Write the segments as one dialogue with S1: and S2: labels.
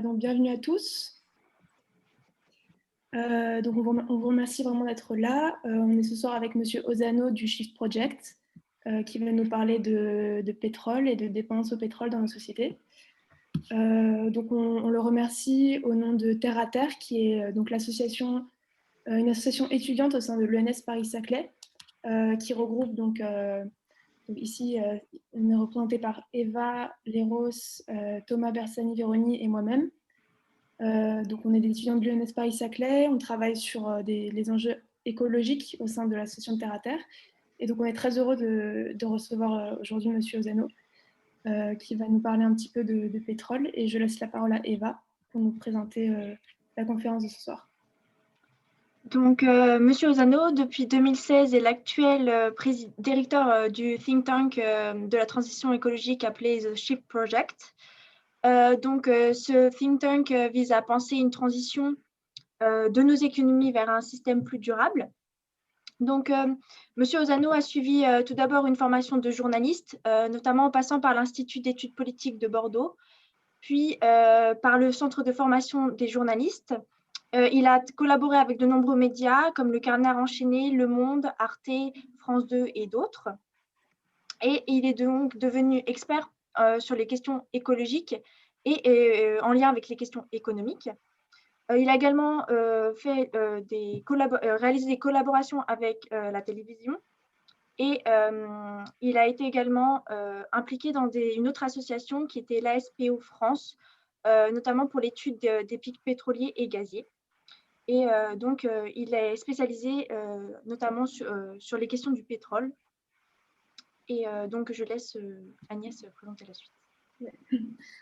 S1: Donc, bienvenue à tous. Donc, on vous remercie vraiment d'être là. On est ce soir avec Monsieur Ozano du Shift Project, qui va nous parler de pétrole et de dépendance au pétrole dans nos sociétés. Donc, on le remercie au nom de Terre à Terre, qui est donc l'association, une association étudiante au sein de l'ENS Paris-Saclay, qui regroupe donc ici, on est représenté par Eva Leros, Thomas Bersani-Véroni et moi-même. Donc, on est des étudiants de l'ENS Paris-Saclay, on travaille sur les enjeux écologiques au sein de l'association de Terre à Terre. Et donc, on est très heureux de recevoir aujourd'hui Monsieur Ozano, qui va nous parler un petit peu de pétrole. Et je laisse la parole à Eva pour nous présenter la conférence de ce soir.
S2: Donc, Monsieur Ozano, depuis 2016, est l'actuel directeur du think tank de la transition écologique appelé The Shift Project. Ce think tank vise à penser une transition de nos économies vers un système plus durable. Donc, Monsieur Ozano a suivi tout d'abord une formation de journaliste, notamment en passant par l'Institut d'études politiques de Bordeaux, puis par le Centre de formation des journalistes. Il a collaboré avec de nombreux médias comme le Canard enchaîné, Le Monde, Arte, France 2 et d'autres. Et il est donc devenu expert sur les questions écologiques et en lien avec les questions économiques. Il a également réalisé des collaborations avec la télévision et il a été également impliqué dans une autre association qui était l'ASPO France, notamment pour l'étude des pics pétroliers et gaziers. Et il est spécialisé notamment sur les questions du pétrole. Et donc, je laisse Agnès présenter la suite.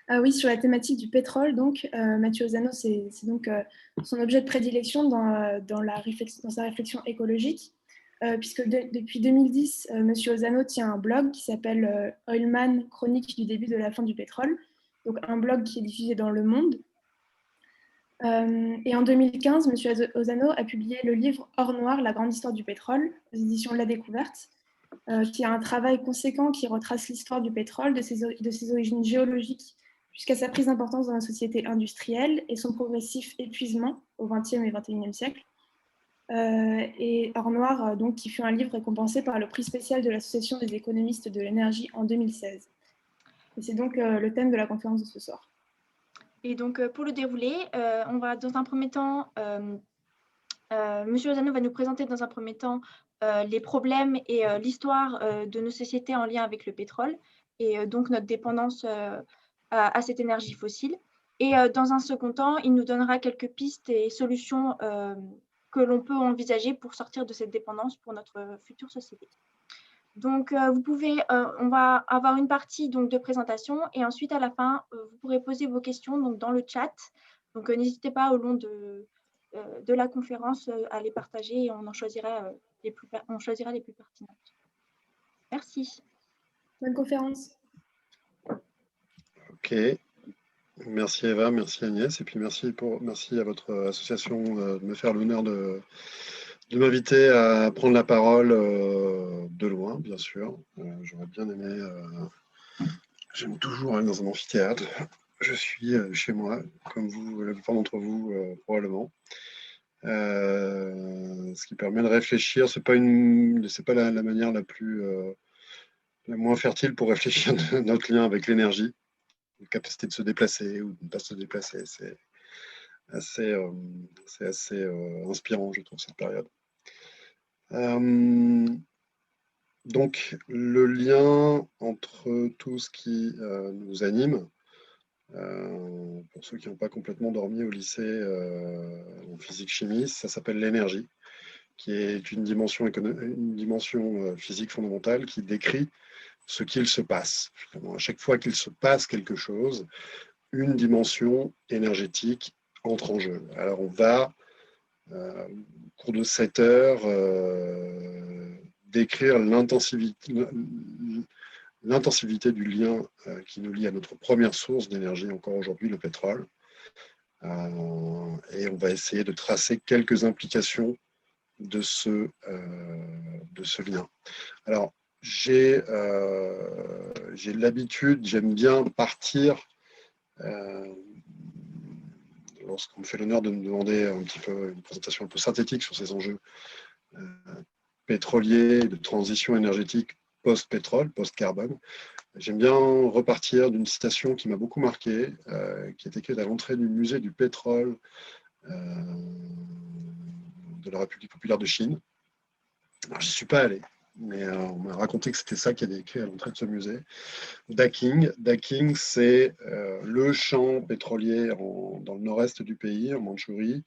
S1: Ah oui, sur la thématique du pétrole, donc Mathieu Ozano, c'est donc son objet de prédilection dans sa réflexion écologique, puisque depuis 2010, Monsieur Ozano tient un blog qui s'appelle Oilman, chronique du début de la fin du pétrole, donc un blog qui est diffusé dans Le Monde. Et en 2015, Monsieur Ozano a publié le livre Or Noir, la grande histoire du pétrole, aux éditions La Découverte, qui a un travail conséquent qui retrace l'histoire du pétrole, de ses origines géologiques jusqu'à sa prise d'importance dans la société industrielle et son progressif épuisement au XXe et XXIe siècle. Et Or Noir, donc, qui fut un livre récompensé par le prix spécial de l'Association des économistes de l'énergie en 2016. Et c'est donc le thème de la conférence de ce soir.
S2: Et donc, pour le déroulé, on va dans un premier temps, Monsieur Ozano va nous présenter dans un premier temps les problèmes et l'histoire de nos sociétés en lien avec le pétrole et donc notre dépendance à cette énergie fossile. Et dans un second temps, il nous donnera quelques pistes et solutions que l'on peut envisager pour sortir de cette dépendance pour notre future société. Donc, on va avoir une partie donc, de présentation et ensuite, à la fin, vous pourrez poser vos questions donc, dans le chat. Donc, n'hésitez pas au long de la conférence à les partager et on choisira les plus pertinentes. Merci.
S1: Bonne conférence.
S3: Ok. Merci Eva, merci Agnès, et puis merci à votre association de me faire l'honneur de m'inviter à prendre la parole de loin, bien sûr. J'aurais bien aimé. J'aime toujours aller dans un amphithéâtre. Je suis chez moi, comme vous, la plupart d'entre vous, probablement. Ce qui permet de réfléchir. C'est pas la manière la moins fertile pour réfléchir de notre lien avec l'énergie, la capacité de se déplacer ou de ne pas se déplacer. C'est assez inspirant, je trouve, cette période. Donc, le lien entre tout ce qui nous anime, pour ceux qui n'ont pas complètement dormi au lycée en physique-chimie, ça s'appelle l'énergie, qui est une dimension physique fondamentale qui décrit ce qu'il se passe. Finalement, à chaque fois qu'il se passe quelque chose, une dimension énergétique entre en jeu. Alors, on va, au cours de 7 heures, décrire l'intensivité du lien qui nous lie à notre première source d'énergie, encore aujourd'hui, le pétrole. Et on va essayer de tracer quelques implications de ce lien. Alors, j'ai l'habitude, j'aime bien partir lorsqu'on me fait l'honneur de me demander un petit peu une présentation un peu synthétique sur ces enjeux pétroliers, de transition énergétique post-pétrole, post-carbone, j'aime bien repartir d'une citation qui m'a beaucoup marqué, qui est écrite à l'entrée du musée du pétrole de la République populaire de Chine. Alors, j'y suis pas allé, mais on m'a raconté que c'était ça qui était écrit à l'entrée de ce musée. Daking. Daking, c'est le champ pétrolier dans le nord-est du pays, en Mandchourie,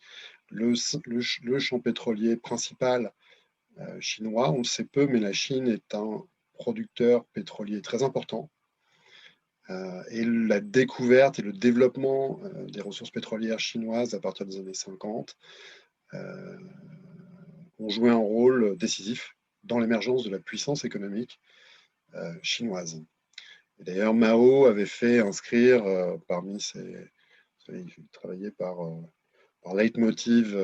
S3: le champ pétrolier principal chinois. On le sait peu, mais la Chine est un producteur pétrolier très important. Et la découverte et le développement des ressources pétrolières chinoises à partir des années 50 ont joué un rôle décisif dans l'émergence de la puissance économique chinoise. D'ailleurs, Mao avait fait inscrire parmi ses... Il travaillait par leitmotiv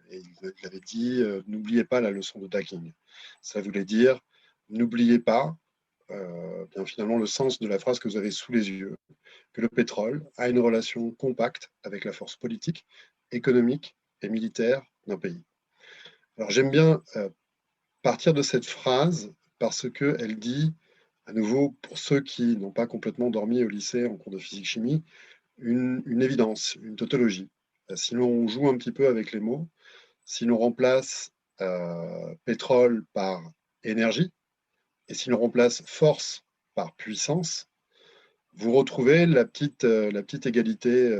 S3: et il avait dit n'oubliez pas la leçon de Daking. Ça voulait dire n'oubliez pas bien finalement le sens de la phrase que vous avez sous les yeux, que le pétrole a une relation compacte avec la force politique, économique et militaire d'un pays. Alors j'aime bien partir de cette phrase parce qu'elle dit, à nouveau, pour ceux qui n'ont pas complètement dormi au lycée en cours de physique-chimie, une évidence, une tautologie. Si l'on joue un petit peu avec les mots, si l'on remplace pétrole par énergie, et si l'on remplace force par puissance, vous retrouvez la petite égalité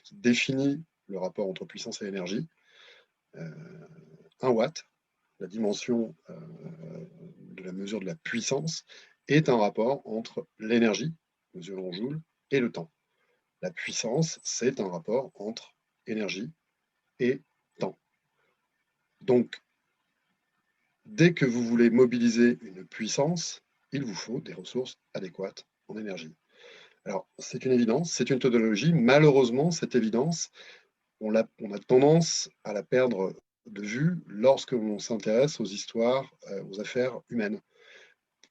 S3: qui définit le rapport entre puissance et énergie. 1 watt, la dimension de la mesure de la puissance, est un rapport entre l'énergie, mesurée en joules, et le temps. La puissance, c'est un rapport entre énergie et temps. Donc, dès que vous voulez mobiliser une puissance, il vous faut des ressources adéquates en énergie. Alors, c'est une évidence, c'est une tautologie. Malheureusement, cette évidence, on a tendance à la perdre de vue lorsque l'on s'intéresse aux histoires, aux affaires humaines.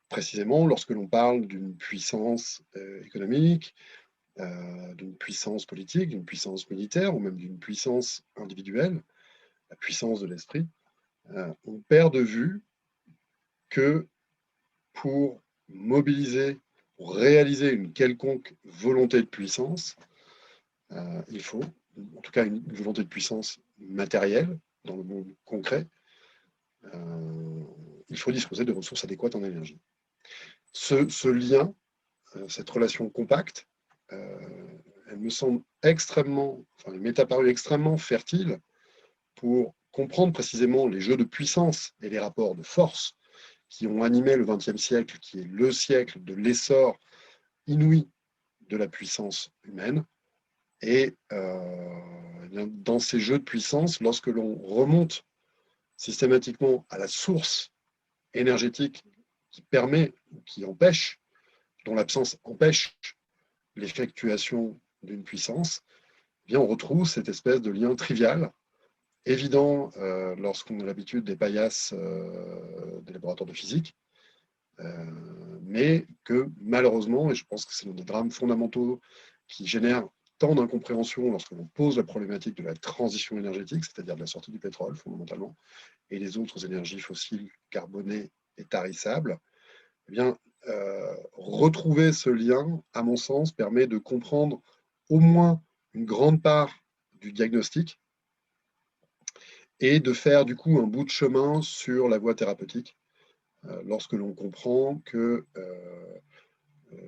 S3: Précisément, lorsque l'on parle d'une puissance économique, d'une puissance politique, d'une puissance militaire ou même d'une puissance individuelle, la puissance de l'esprit, on perd de vue que pour mobiliser, pour réaliser une quelconque volonté de puissance, il faut, en tout cas une volonté de puissance matérielle, dans le monde concret, il faut disposer de ressources adéquates en énergie. Ce lien, cette relation compacte, elle me semble extrêmement, enfin, elle m'est apparue extrêmement fertile pour comprendre précisément les jeux de puissance et les rapports de force qui ont animé le XXe siècle, qui est le siècle de l'essor inouï de la puissance humaine. Et dans ces jeux de puissance, lorsque l'on remonte systématiquement à la source énergétique qui permet, qui empêche, dont l'absence empêche l'effectuation d'une puissance, eh bien on retrouve cette espèce de lien trivial, évident lorsqu'on a l'habitude des paillasses des laboratoires de physique, mais que malheureusement, et je pense que c'est l'un des drames fondamentaux qui génèrent tant d'incompréhension lorsque l'on pose la problématique de la transition énergétique, c'est-à-dire de la sortie du pétrole fondamentalement, et les autres énergies fossiles carbonées et tarissables, eh bien, retrouver ce lien, à mon sens, permet de comprendre au moins une grande part du diagnostic et de faire du coup un bout de chemin sur la voie thérapeutique lorsque l'on comprend que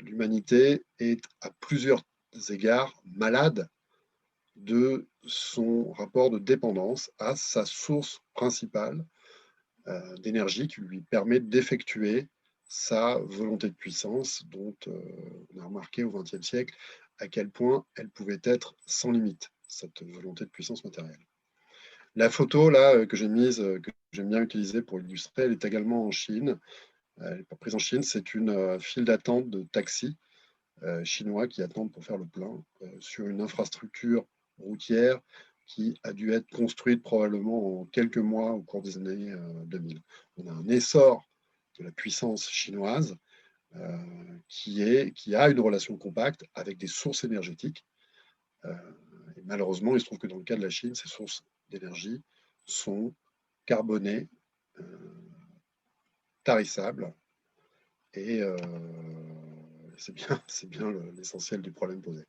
S3: l'humanité est à plusieurs égards malade de son rapport de dépendance à sa source principale d'énergie qui lui permet d'effectuer sa volonté de puissance dont on a remarqué au XXe siècle à quel point elle pouvait être sans limite, cette volonté de puissance matérielle. La photo là que j'ai mise, que j'aime bien utiliser pour illustrer, elle est également en Chine. Elle n'est pas prise en Chine, c'est une file d'attente de taxis chinois qui attendent pour faire le plein sur une infrastructure routière qui a dû être construite probablement en quelques mois au cours des années 2000. On a un essor de la puissance chinoise, qui a une relation compacte avec des sources énergétiques. Et malheureusement, il se trouve que dans le cas de la Chine, ces sources d'énergie sont carbonées, tarissables, et c'est bien l'essentiel du problème posé.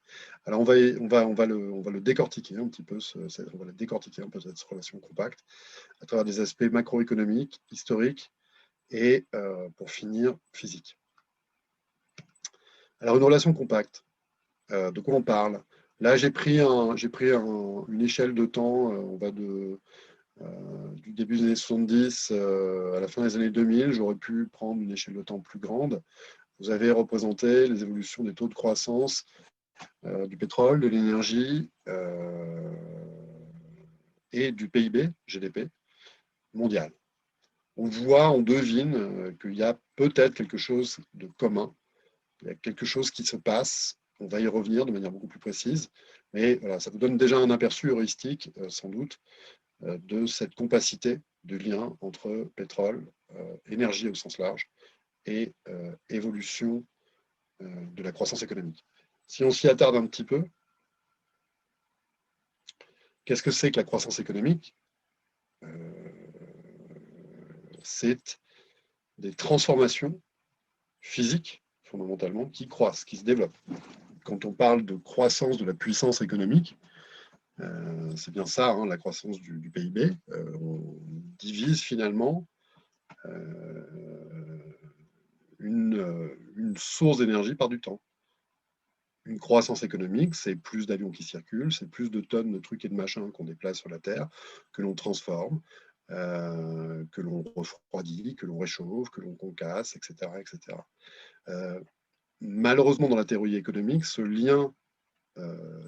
S3: Alors on va le décortiquer un petit peu, on va décortiquer un peu cette relation compacte à travers des aspects macroéconomiques, historiques et pour finir, physiques. Alors une relation compacte, de quoi on parle? Là, j'ai pris une échelle de temps, on va du début des années 70 à la fin des années 2000. J'aurais pu prendre une échelle de temps plus grande. Vous avez représenté les évolutions des taux de croissance du pétrole, de l'énergie et du PIB, GDP, mondial. On voit, on devine qu'il y a peut-être quelque chose de commun. Il y a quelque chose qui se passe. On va y revenir de manière beaucoup plus précise. Mais voilà, ça vous donne déjà un aperçu heuristique, sans doute, de cette compacité du lien entre pétrole, énergie au sens large, et évolution de la croissance économique. Si on s'y attarde un petit peu, qu'est-ce que c'est que la croissance économique? C'est des transformations physiques, fondamentalement, qui croissent, qui se développent. Quand on parle de croissance de la puissance économique, c'est bien ça, hein, la croissance du PIB. On divise finalement une source d'énergie par du temps. Une croissance économique, c'est plus d'avions qui circulent, c'est plus de tonnes de trucs et de machins qu'on déplace sur la Terre, que l'on transforme, que l'on refroidit, que l'on réchauffe, que l'on concasse, etc. etc. Malheureusement, dans la théorie économique, ce lien,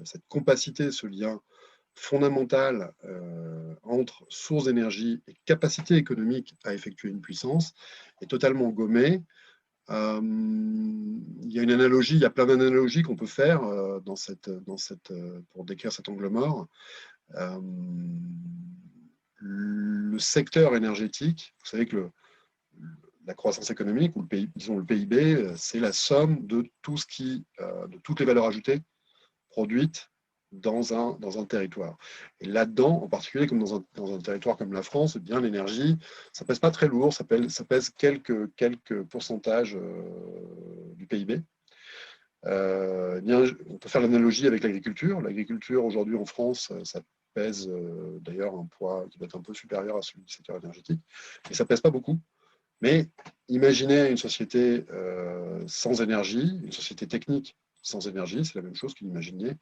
S3: cette compacité, ce lien fondamental entre source d'énergie et capacité économique à effectuer une puissance est totalement gommé. Il y a une analogie, il y a plein d'analogies qu'on peut faire pour décrire cet angle mort. Le secteur énergétique, vous savez que la croissance économique, ou le PIB, c'est la somme de de toutes les valeurs ajoutées produites dans un territoire. Et là-dedans, en particulier, comme dans un territoire comme la France, eh bien l'énergie, ça pèse pas très lourd, ça pèse quelques pourcentages du PIB. Eh bien, on peut faire l'analogie avec l'agriculture. L'agriculture, aujourd'hui, en France, ça pèse d'ailleurs un poids qui va être un peu supérieur à celui du secteur énergétique, mais ça pèse pas beaucoup. Mais imaginez une société sans énergie, une société technique sans énergie, c'est la même chose qu'imaginer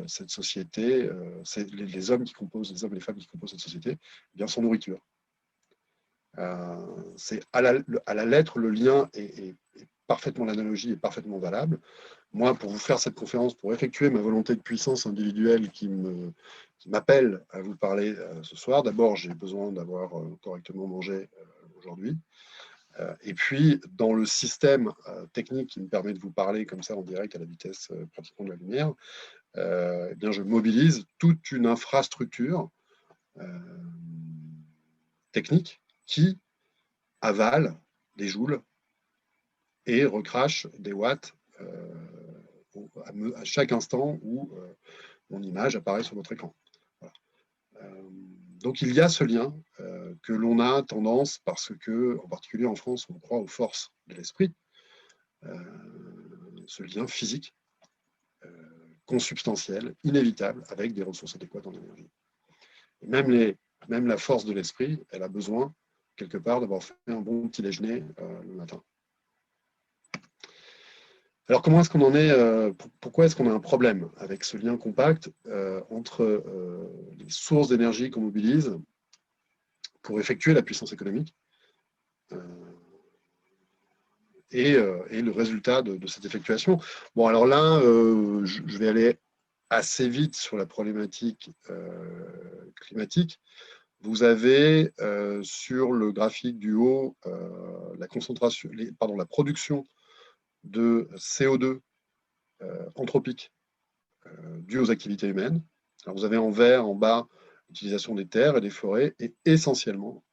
S3: cette société, c'est les hommes et les femmes qui composent cette société, eh bien sans nourriture. C'est à la lettre, le lien est parfaitement, l'analogie est parfaitement valable. Moi, pour vous faire cette conférence, pour effectuer ma volonté de puissance individuelle qui m'appelle à vous parler ce soir, d'abord, j'ai besoin d'avoir correctement mangé aujourd'hui. Et puis, dans le système technique qui me permet de vous parler comme ça en direct à la vitesse pratiquement de la lumière, eh bien, je mobilise toute une infrastructure technique qui avale des joules et recrache des watts à chaque instant où mon image apparaît sur votre écran. Voilà. Donc il y a ce lien que l'on a tendance, parce que, en particulier en France, on croit aux forces de l'esprit, ce lien physique, consubstantiel, inévitable, avec des ressources adéquates en énergie. Et même la force de l'esprit, elle a besoin, quelque part, d'avoir fait un bon petit déjeuner le matin. Alors, comment est-ce qu'on en est pourquoi est-ce qu'on a un problème avec ce lien compact entre les sources d'énergie qu'on mobilise pour effectuer la puissance économique et le résultat de cette effectuation? Bon, alors là, je vais aller assez vite sur la problématique climatique. Vous avez sur le graphique du haut la production de CO2 anthropique due aux activités humaines. Alors vous avez en vert, en bas, l'utilisation des terres et des forêts, et essentiellement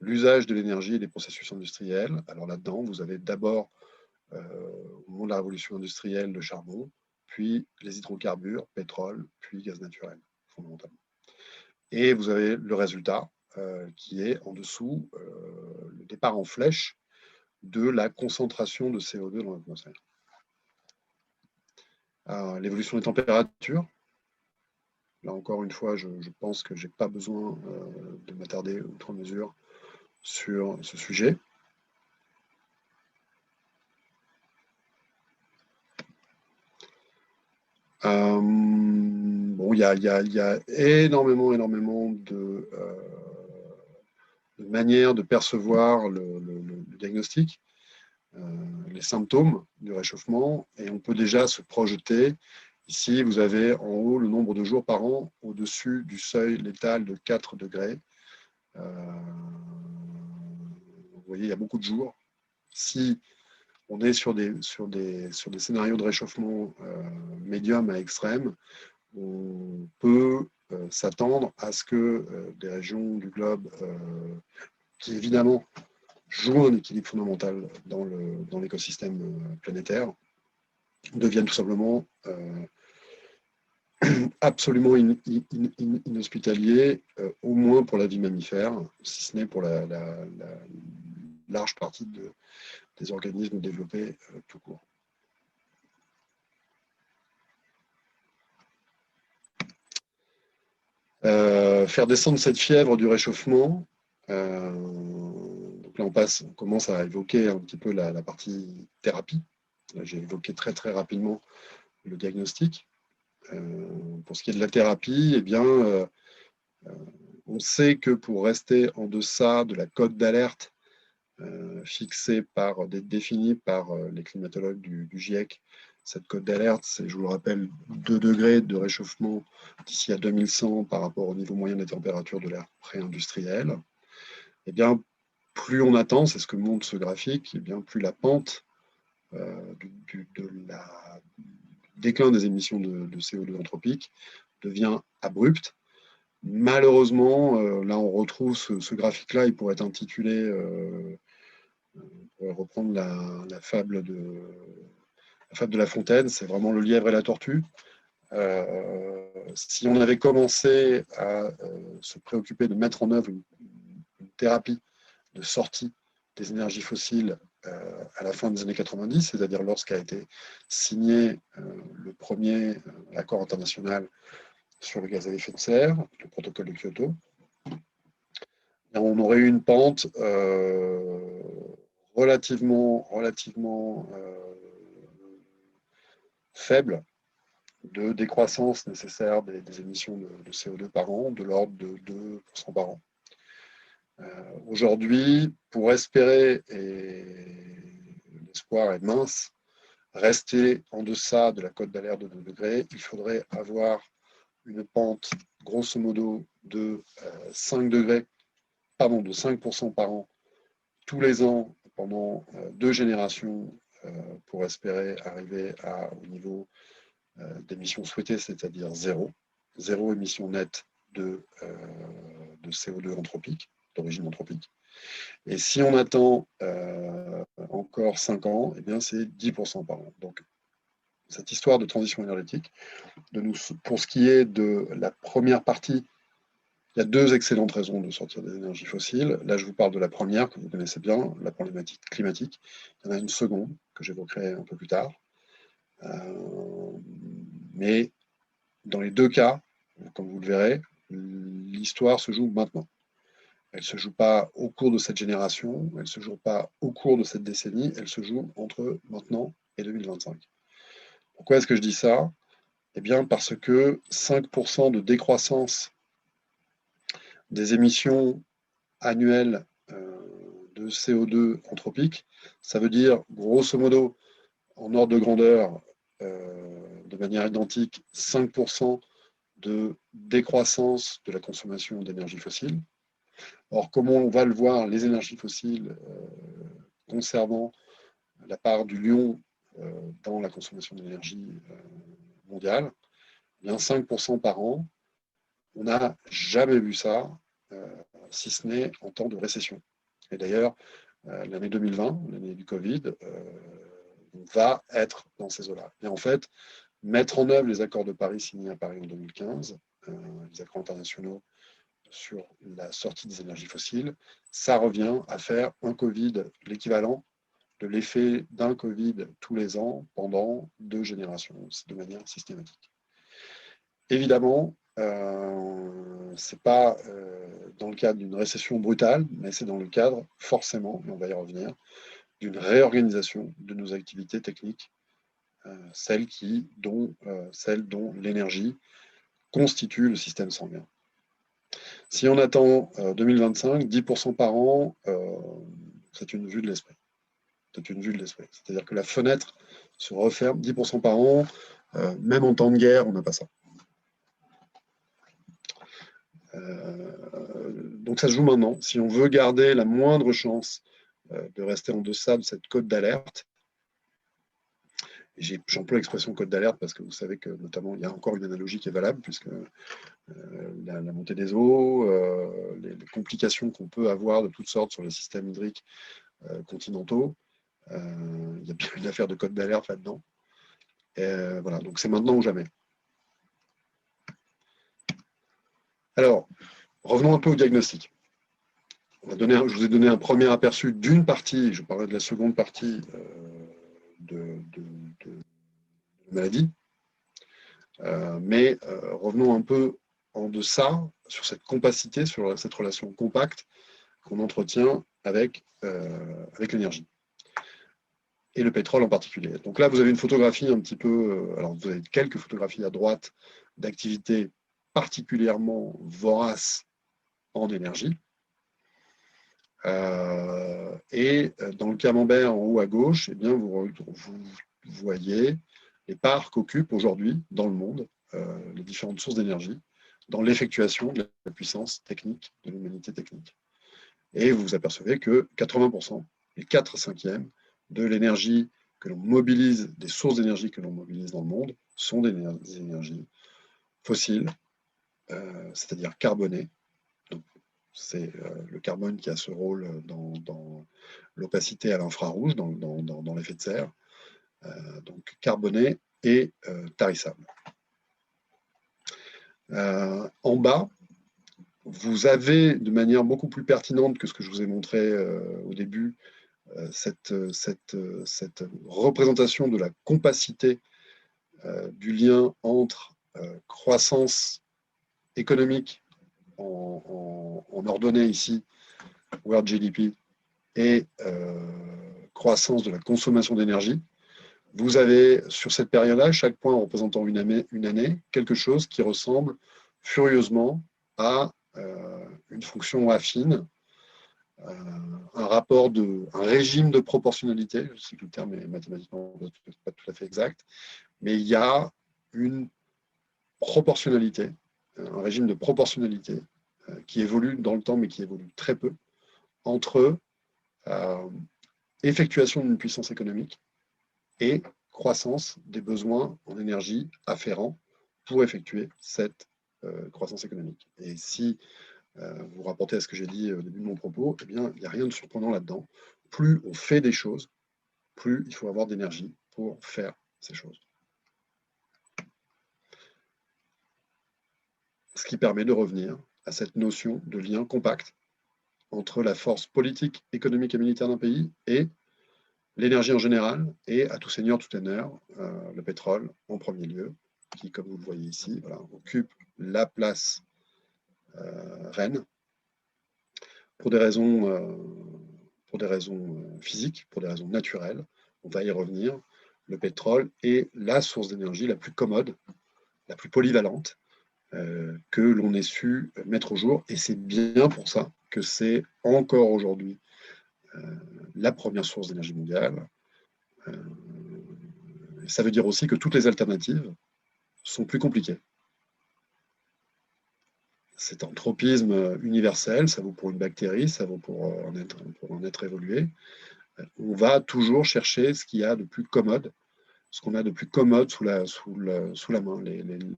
S3: l'usage de l'énergie et des processus industriels. Alors là-dedans, vous avez d'abord, au moment de la révolution industrielle, le charbon, puis les hydrocarbures, pétrole, puis gaz naturel, fondamentalement. Et vous avez le résultat, qui est en dessous, le départ en flèche de la concentration de CO2 dans l'atmosphère. L'évolution des températures. Là encore une fois, je pense que je n'ai pas besoin de m'attarder outre mesure sur ce sujet. Bon, il y a énormément de manières de percevoir le diagnostic, les symptômes du réchauffement, et on peut déjà se projeter. Ici, vous avez en haut le nombre de jours par an au-dessus du seuil létal de 4 degrés. Vous voyez, il y a beaucoup de jours. Si on est sur des scénarios de réchauffement médium à extrême, on peut s'attendre à ce que des régions du globe qui évidemment jouent un équilibre fondamental dans l'écosystème planétaire deviennent tout simplement absolument inhospitaliers, au moins pour la vie mammifère, si ce n'est pour la large partie des organismes développés tout court. Faire descendre cette fièvre du réchauffement, donc là on commence à évoquer un petit peu la partie thérapie. J'ai évoqué très rapidement le diagnostic. Pour ce qui est de la thérapie, eh bien, on sait que pour rester en deçà de la cote d'alerte définie par les climatologues du GIEC, cette cote d'alerte, c'est, je vous le rappelle, 2 degrés de réchauffement d'ici à 2100 par rapport au niveau moyen des températures de l'ère pré-industrielle. Eh bien, plus on attend, c'est ce que montre ce graphique, eh bien, plus la pente du déclin des émissions de CO2 anthropique devient abrupte. Malheureusement, là on retrouve ce graphique-là, il pourrait être intitulé, on pourrait reprendre la fable de La Fontaine, c'est vraiment le lièvre et la tortue. Si on avait commencé à se préoccuper de mettre en œuvre une thérapie de sortie des énergies fossiles à la fin des années 90, c'est-à-dire lorsqu'a été signé le premier accord international sur le gaz à effet de serre, le protocole de Kyoto, on aurait eu une pente relativement faible de décroissance nécessaire des émissions de CO2 par an, de l'ordre de 2% par an. Aujourd'hui, pour espérer, et l'espoir est mince, rester en deçà de la cote d'alerte de 2 degrés, il faudrait avoir une pente grosso modo de 5 degrés, pardon, de 5% par an tous les ans pendant 2 générations pour espérer arriver au niveau d'émissions souhaitées, c'est-à-dire zéro émission nette de CO2 anthropique, d'origine anthropique. Et si on attend encore 5 ans, eh bien c'est 10% par an. Donc, cette histoire de transition énergétique, pour ce qui est de la première partie, il y a 2 excellentes raisons de sortir des énergies fossiles. Là, je vous parle de la première, que vous connaissez bien, la problématique climatique. Il y en a une seconde, que j'évoquerai un peu plus tard. Mais dans les 2 cas, comme vous le verrez, l'histoire se joue maintenant. Elle ne se joue pas au cours de cette génération, elle ne se joue pas au cours de cette décennie, elle se joue entre maintenant et 2025. Pourquoi est-ce que je dis ça? Eh bien, parce que 5% de décroissance des émissions annuelles de CO2 anthropique, ça veut dire, grosso modo, en ordre de grandeur, de manière identique, 5% de décroissance de la consommation d'énergie fossile. Or, comme on va le voir, les énergies fossiles conservant la part du lion dans la consommation d'énergie mondiale, eh bien 5% par an, on n'a jamais vu ça, si ce n'est en temps de récession. Et d'ailleurs, l'année 2020, l'année du Covid, va être dans ces eaux-là. Et en fait, mettre en œuvre les accords de Paris signés à Paris en 2015, les accords internationaux sur la sortie des énergies fossiles, ça revient à faire un Covid, l'équivalent de l'effet d'un Covid tous les ans pendant 2 générations, de manière systématique. Évidemment, ce n'est pas dans le cadre d'une récession brutale, mais c'est dans le cadre, forcément, et on va y revenir, d'une réorganisation de nos activités techniques, celles dont l'énergie constitue le système sanguin. Si on attend 2025, 10% par an, c'est une vue de l'esprit. C'est une vue de l'esprit. C'est-à-dire que la fenêtre se referme 10% par an, même en temps de guerre, on n'a pas ça. Donc ça se joue maintenant. Si on veut garder la moindre chance de rester en deçà de cette cote d'alerte, j'emploie l'expression cote d'alerte parce que vous savez que notamment il y a encore une analogie qui est valable puisque la montée des eaux, les complications qu'on peut avoir de toutes sortes sur les systèmes hydriques continentaux, il y a bien une affaire de cote d'alerte là-dedans. Voilà, donc c'est maintenant ou jamais. Alors, revenons un peu au diagnostic. Je vous ai donné un premier aperçu d'une partie, je parlais de la seconde partie de la maladie, mais revenons un peu en deçà sur cette compacité, sur cette relation compacte qu'on entretient avec l'énergie, et le pétrole en particulier. Donc là, vous avez une photographie un petit peu, alors vous avez quelques photographies à droite d'activités particulièrement voraces en énergie. Et dans le camembert en haut à gauche, eh bien, vous voyez les parts qu'occupent aujourd'hui dans le monde les différentes sources d'énergie dans l'effectuation de la puissance technique, de l'humanité technique. Et vous vous apercevez que 80%, les 4/5 de l'énergie que l'on mobilise, des sources d'énergie que l'on mobilise dans le monde, sont des énergies fossiles, c'est-à-dire carbonées. C'est le carbone qui a ce rôle dans l'opacité à l'infrarouge, dans l'effet de serre, donc carboné et tarissable. En bas, vous avez de manière beaucoup plus pertinente que ce que je vous ai montré au début, cette représentation de la compacité du lien entre croissance économique en ordonnée ici, World GDP, et croissance de la consommation d'énergie. Vous avez sur cette période-là, chaque point représentant une année, quelque chose qui ressemble furieusement à une fonction affine, un régime de proportionnalité. Je sais que le terme est mathématiquement pas tout à fait exact, mais il y a une proportionnalité, un régime de proportionnalité qui évolue dans le temps, mais qui évolue très peu, entre effectuation d'une puissance économique et croissance des besoins en énergie afférents pour effectuer cette croissance économique. Et si vous rapportez à ce que j'ai dit au début de mon propos, eh bien, il n'y a rien de surprenant là-dedans. Plus on fait des choses, plus il faut avoir d'énergie pour faire ces choses. Ce qui permet de revenir à cette notion de lien compact entre la force politique, économique et militaire d'un pays et l'énergie en général, et à tout seigneur, tout honneur, le pétrole en premier lieu, qui, comme vous le voyez ici, voilà, occupe la place reine pour des raisons physiques, pour des raisons naturelles. On va y revenir. Le pétrole est la source d'énergie la plus commode, la plus polyvalente que l'on ait su mettre au jour, et c'est bien pour ça que c'est encore aujourd'hui la première source d'énergie mondiale. Ça veut dire aussi que toutes les alternatives sont plus compliquées. C'est un tropisme universel, ça vaut pour une bactérie, ça vaut pour un être évolué. On va toujours chercher ce qu'il y a de plus commode, ce qu'on a de plus commode sous la main.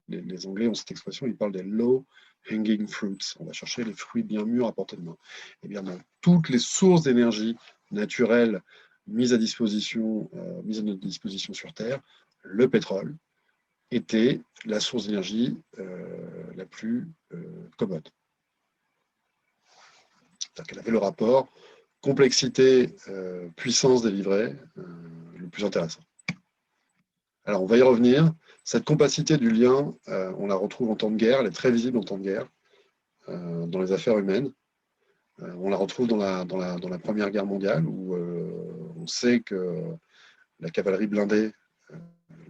S3: Les Anglais ont cette expression, ils parlent des low hanging fruits. On va chercher les fruits bien mûrs à portée de main. Et bien, dans toutes les sources d'énergie naturelles mises à notre disposition sur Terre, le pétrole était la source d'énergie la plus commode. C'est-à-dire qu'elle avait le rapport complexité, puissance délivrée le plus intéressant. Alors, on va y revenir. Cette compacité du lien, on la retrouve en temps de guerre, elle est très visible en temps de guerre, dans les affaires humaines. On la retrouve dans la Première Guerre mondiale, où on sait que la cavalerie blindée,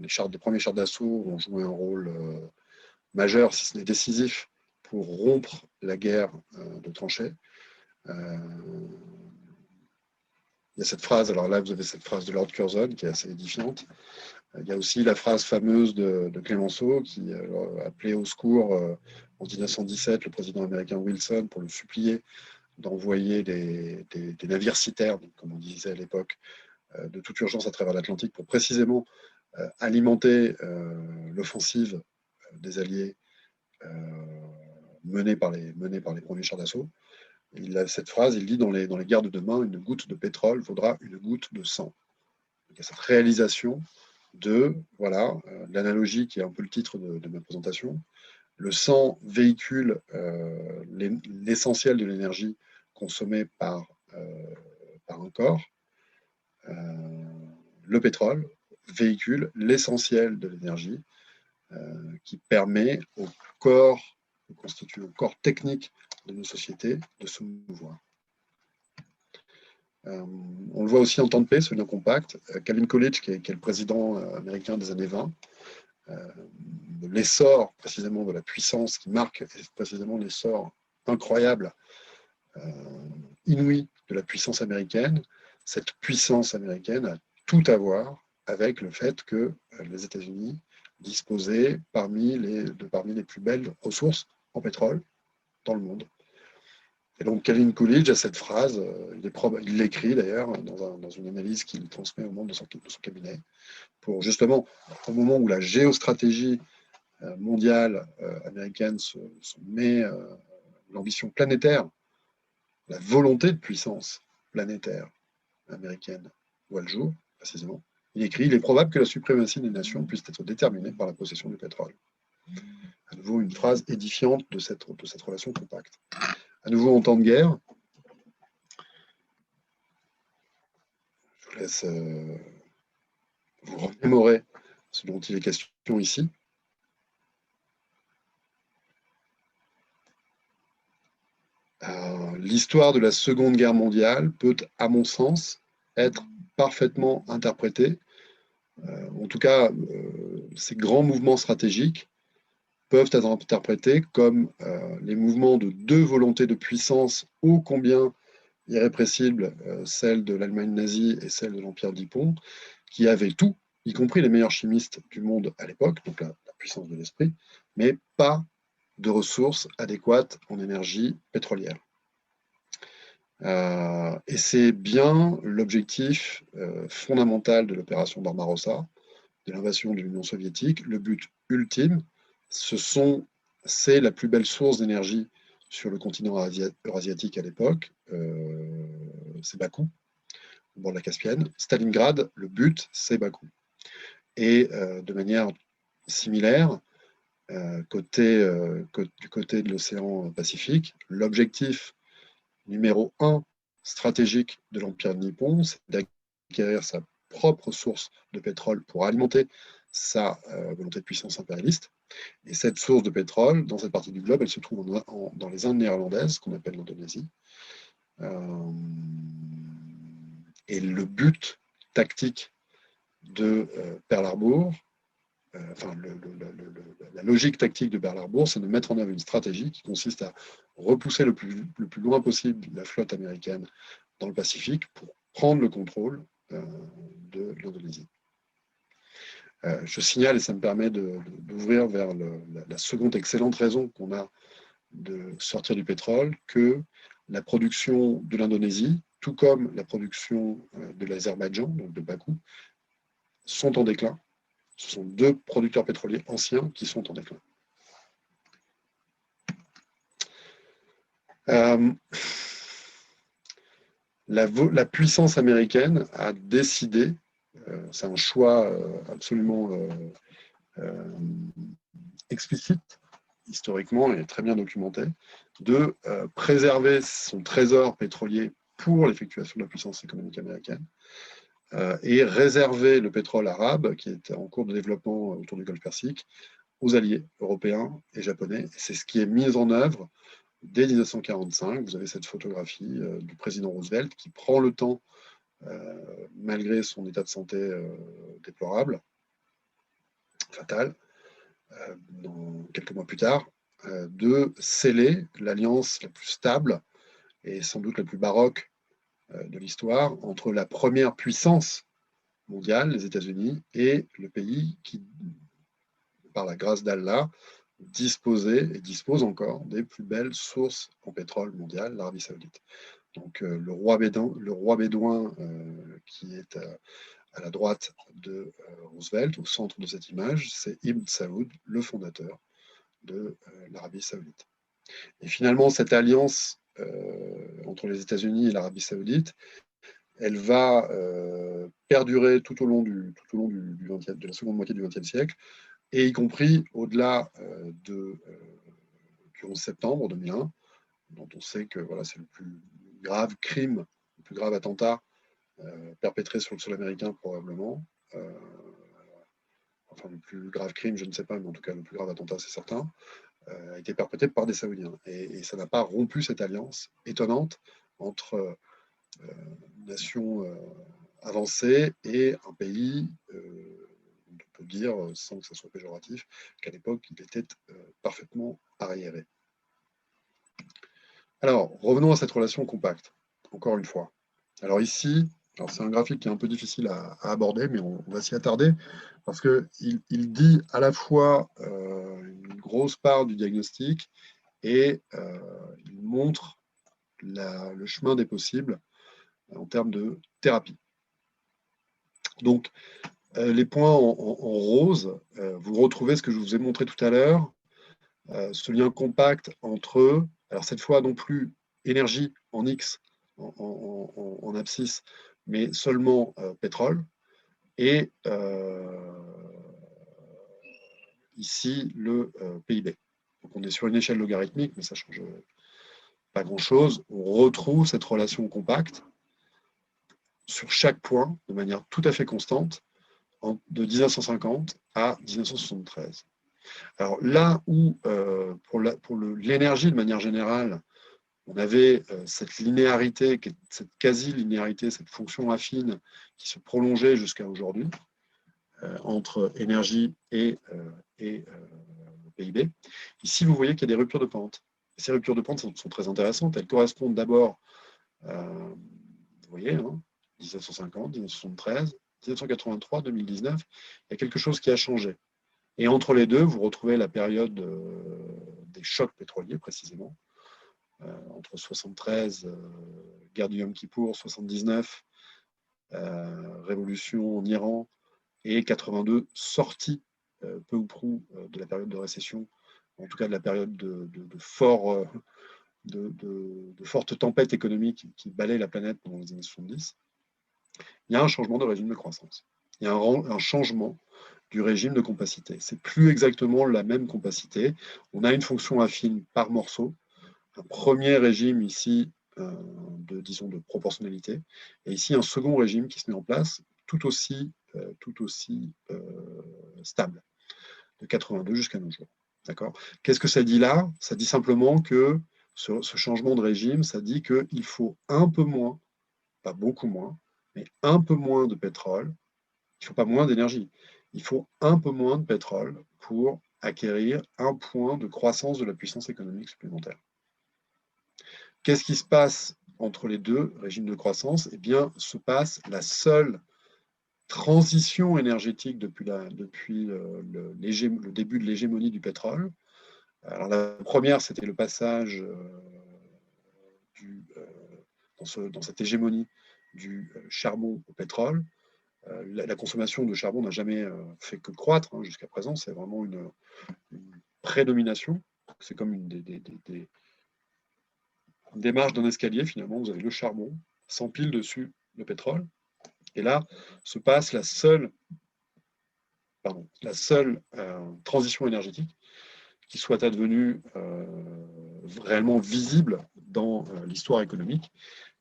S3: les premiers chars d'assaut ont joué un rôle majeur, si ce n'est décisif, pour rompre la guerre de tranchées. Il y a cette phrase, alors là vous avez cette phrase de Lord Curzon qui est assez édifiante. Il y a aussi la phrase fameuse de Clemenceau qui appelait au secours en 1917 le président américain Wilson pour le supplier d'envoyer des navires citernes, comme on disait à l'époque, de toute urgence à travers l'Atlantique pour précisément alimenter l'offensive des Alliés menée par les premiers chars d'assaut. Il a cette phrase, il dit dans les guerres de demain, une goutte de pétrole vaudra une goutte de sang. Donc, il y a cette réalisation de, voilà, l'analogie qui est un peu le titre de ma présentation. Le sang véhicule l'essentiel de l'énergie consommée par un corps. Le pétrole véhicule l'essentiel de l'énergie qui permet au corps, qui constitue le corps technique de nos sociétés, de se mouvoir. On le voit aussi en temps de paix, ce lien compact. Calvin Coolidge, qui est le président américain des années 20, de l'essor précisément de la puissance qui marque précisément l'essor incroyable, inouï de la puissance américaine. Cette puissance américaine a tout à voir avec le fait que les États-Unis disposaient parmi les plus belles ressources en pétrole dans le monde. Et donc Calvin Coolidge a cette phrase, il l'écrit d'ailleurs dans une analyse qu'il transmet au monde de son cabinet, pour justement, au moment où la géostratégie mondiale américaine se met l'ambition planétaire, la volonté de puissance planétaire américaine voit le jour, précisément. Il écrit « Il est probable que la suprématie des nations puisse être déterminée par la possession du pétrole ». À nouveau, une phrase édifiante de cette relation compacte. À nouveau, en temps de guerre, je vous laisse vous remémorer ce dont il est question ici. L'histoire de la Seconde Guerre mondiale peut, à mon sens, être parfaitement interprétée. En tout cas, ces grands mouvements stratégiques peuvent être interprétés comme les mouvements de deux volontés de puissance ô combien irrépressibles, celle de l'Allemagne nazie et celle de l'Empire nippon, qui avaient tout, y compris les meilleurs chimistes du monde à l'époque, donc la puissance de l'esprit, mais pas de ressources adéquates en énergie pétrolière. Et c'est bien l'objectif fondamental de l'opération Barbarossa, de l'invasion de l'Union soviétique. Le but ultime, c'est la plus belle source d'énergie sur le continent eurasiatique à l'époque, c'est Bakou, au bord de la Caspienne. Stalingrad, le but, c'est Bakou. Et de manière similaire, du côté de l'océan Pacifique, l'objectif numéro 1 stratégique de l'Empire nippon, c'est d'acquérir sa propre source de pétrole pour alimenter sa volonté de puissance impérialiste. Et cette source de pétrole, dans cette partie du globe, elle se trouve dans les Indes néerlandaises, qu'on appelle l'Indonésie. Et le but tactique de Pearl Harbor, la logique tactique de Pearl Harbor, c'est de mettre en œuvre une stratégie qui consiste à repousser le plus loin possible la flotte américaine dans le Pacifique pour prendre le contrôle de l'Indonésie. Je signale, et ça me permet d'ouvrir vers la seconde excellente raison qu'on a de sortir du pétrole, que la production de l'Indonésie, tout comme la production de l'Azerbaïdjan, donc de Bakou, sont en déclin. Ce sont deux producteurs pétroliers anciens qui sont en déclin. La puissance américaine a décidé, c'est un choix absolument explicite, historiquement et très bien documenté, de préserver son trésor pétrolier pour l'effectuation de la puissance économique américaine et réserver le pétrole arabe, qui est en cours de développement autour du Golfe Persique, aux alliés européens et japonais. Et c'est ce qui est mis en œuvre dès 1945. Vous avez cette photographie du président Roosevelt qui prend le temps, malgré son état de santé déplorable, fatal, quelques mois plus tard, de sceller l'alliance la plus stable et sans doute la plus baroque de l'histoire entre la première puissance mondiale, les États-Unis, et le pays qui, par la grâce d'Allah, disposait et dispose encore des plus belles sources en pétrole mondial, l'Arabie Saoudite. Donc le roi bédouin qui est à la droite de Roosevelt, au centre de cette image, c'est Ibn Saoud, le fondateur de l'Arabie Saoudite. Et finalement, cette alliance entre les États-Unis et l'Arabie Saoudite, elle va perdurer tout au long de la seconde moitié du XXe siècle, et y compris au-delà du 11 septembre 2001, dont on sait que voilà, c'est le plus grave crime, le plus grave attentat perpétré sur le sol américain probablement. Enfin, le plus grave crime, je ne sais pas, mais en tout cas, le plus grave attentat, c'est certain, a été perpétré par des Saoudiens. Et ça n'a pas rompu cette alliance étonnante entre une nation avancée et un pays, on peut dire, sans que ça soit péjoratif, qu'à l'époque, il était parfaitement arriéré. Alors, revenons à cette relation compacte, encore une fois. Alors ici, c'est un graphique qui est un peu difficile à aborder, mais on va s'y attarder, parce qu'il dit à la fois une grosse part du diagnostic et il montre le chemin des possibles en termes de thérapie. Donc, les points en rose, vous retrouvez ce que je vous ai montré tout à l'heure, ce lien compact entre, alors cette fois non plus énergie en X, en abscisse, mais seulement pétrole, et ici le PIB. Donc on est sur une échelle logarithmique, mais ça ne change pas grand-chose. On retrouve cette relation compacte sur chaque point, de manière tout à fait constante, de 1950 à 1973. Alors là où, pour l'énergie de manière générale, on avait cette linéarité, cette quasi-linéarité, cette fonction affine qui se prolongeait jusqu'à aujourd'hui entre énergie et PIB. Ici, vous voyez qu'il y a des ruptures de pente. Et ces ruptures de pente sont très intéressantes. Elles correspondent d'abord, vous voyez, 1950, 1973, 1983, 2019. Il y a quelque chose qui a changé. Et entre les deux, vous retrouvez la période des chocs pétroliers, précisément. Entre 73, guerre du Yom Kippour, 79, révolution en Iran, et 82, sortie peu ou prou de la période de récession, en tout cas de la période de fortes tempêtes économiques qui balaient la planète pendant les années 70. Il y a un changement de régime de croissance. Il y a un changement du régime de compacité. C'est plus exactement la même compacité. On a une fonction affine par morceau, un premier régime ici de proportionnalité, et ici un second régime qui se met en place tout aussi stable, de 82 jusqu'à nos jours. D'accord ? Qu'est-ce que ça dit là ? Ça dit simplement que ce changement de régime, ça dit qu'il faut un peu moins, pas beaucoup moins, mais un peu moins de pétrole. Il ne faut pas moins d'énergie. Il faut un peu moins de pétrole pour acquérir un point de croissance de la puissance économique supplémentaire. Qu'est-ce qui se passe entre les deux régimes de croissance ? Eh bien, se passe la seule transition énergétique depuis le début de l'hégémonie du pétrole. Alors, la première, c'était le passage dans cette hégémonie du charbon au pétrole. La consommation de charbon n'a jamais fait que croître jusqu'à présent. C'est vraiment une prédomination. C'est comme démarche d'un escalier, finalement, vous avez le charbon, s'empile dessus le pétrole, et là se passe la seule transition énergétique qui soit advenue réellement visible dans l'histoire économique,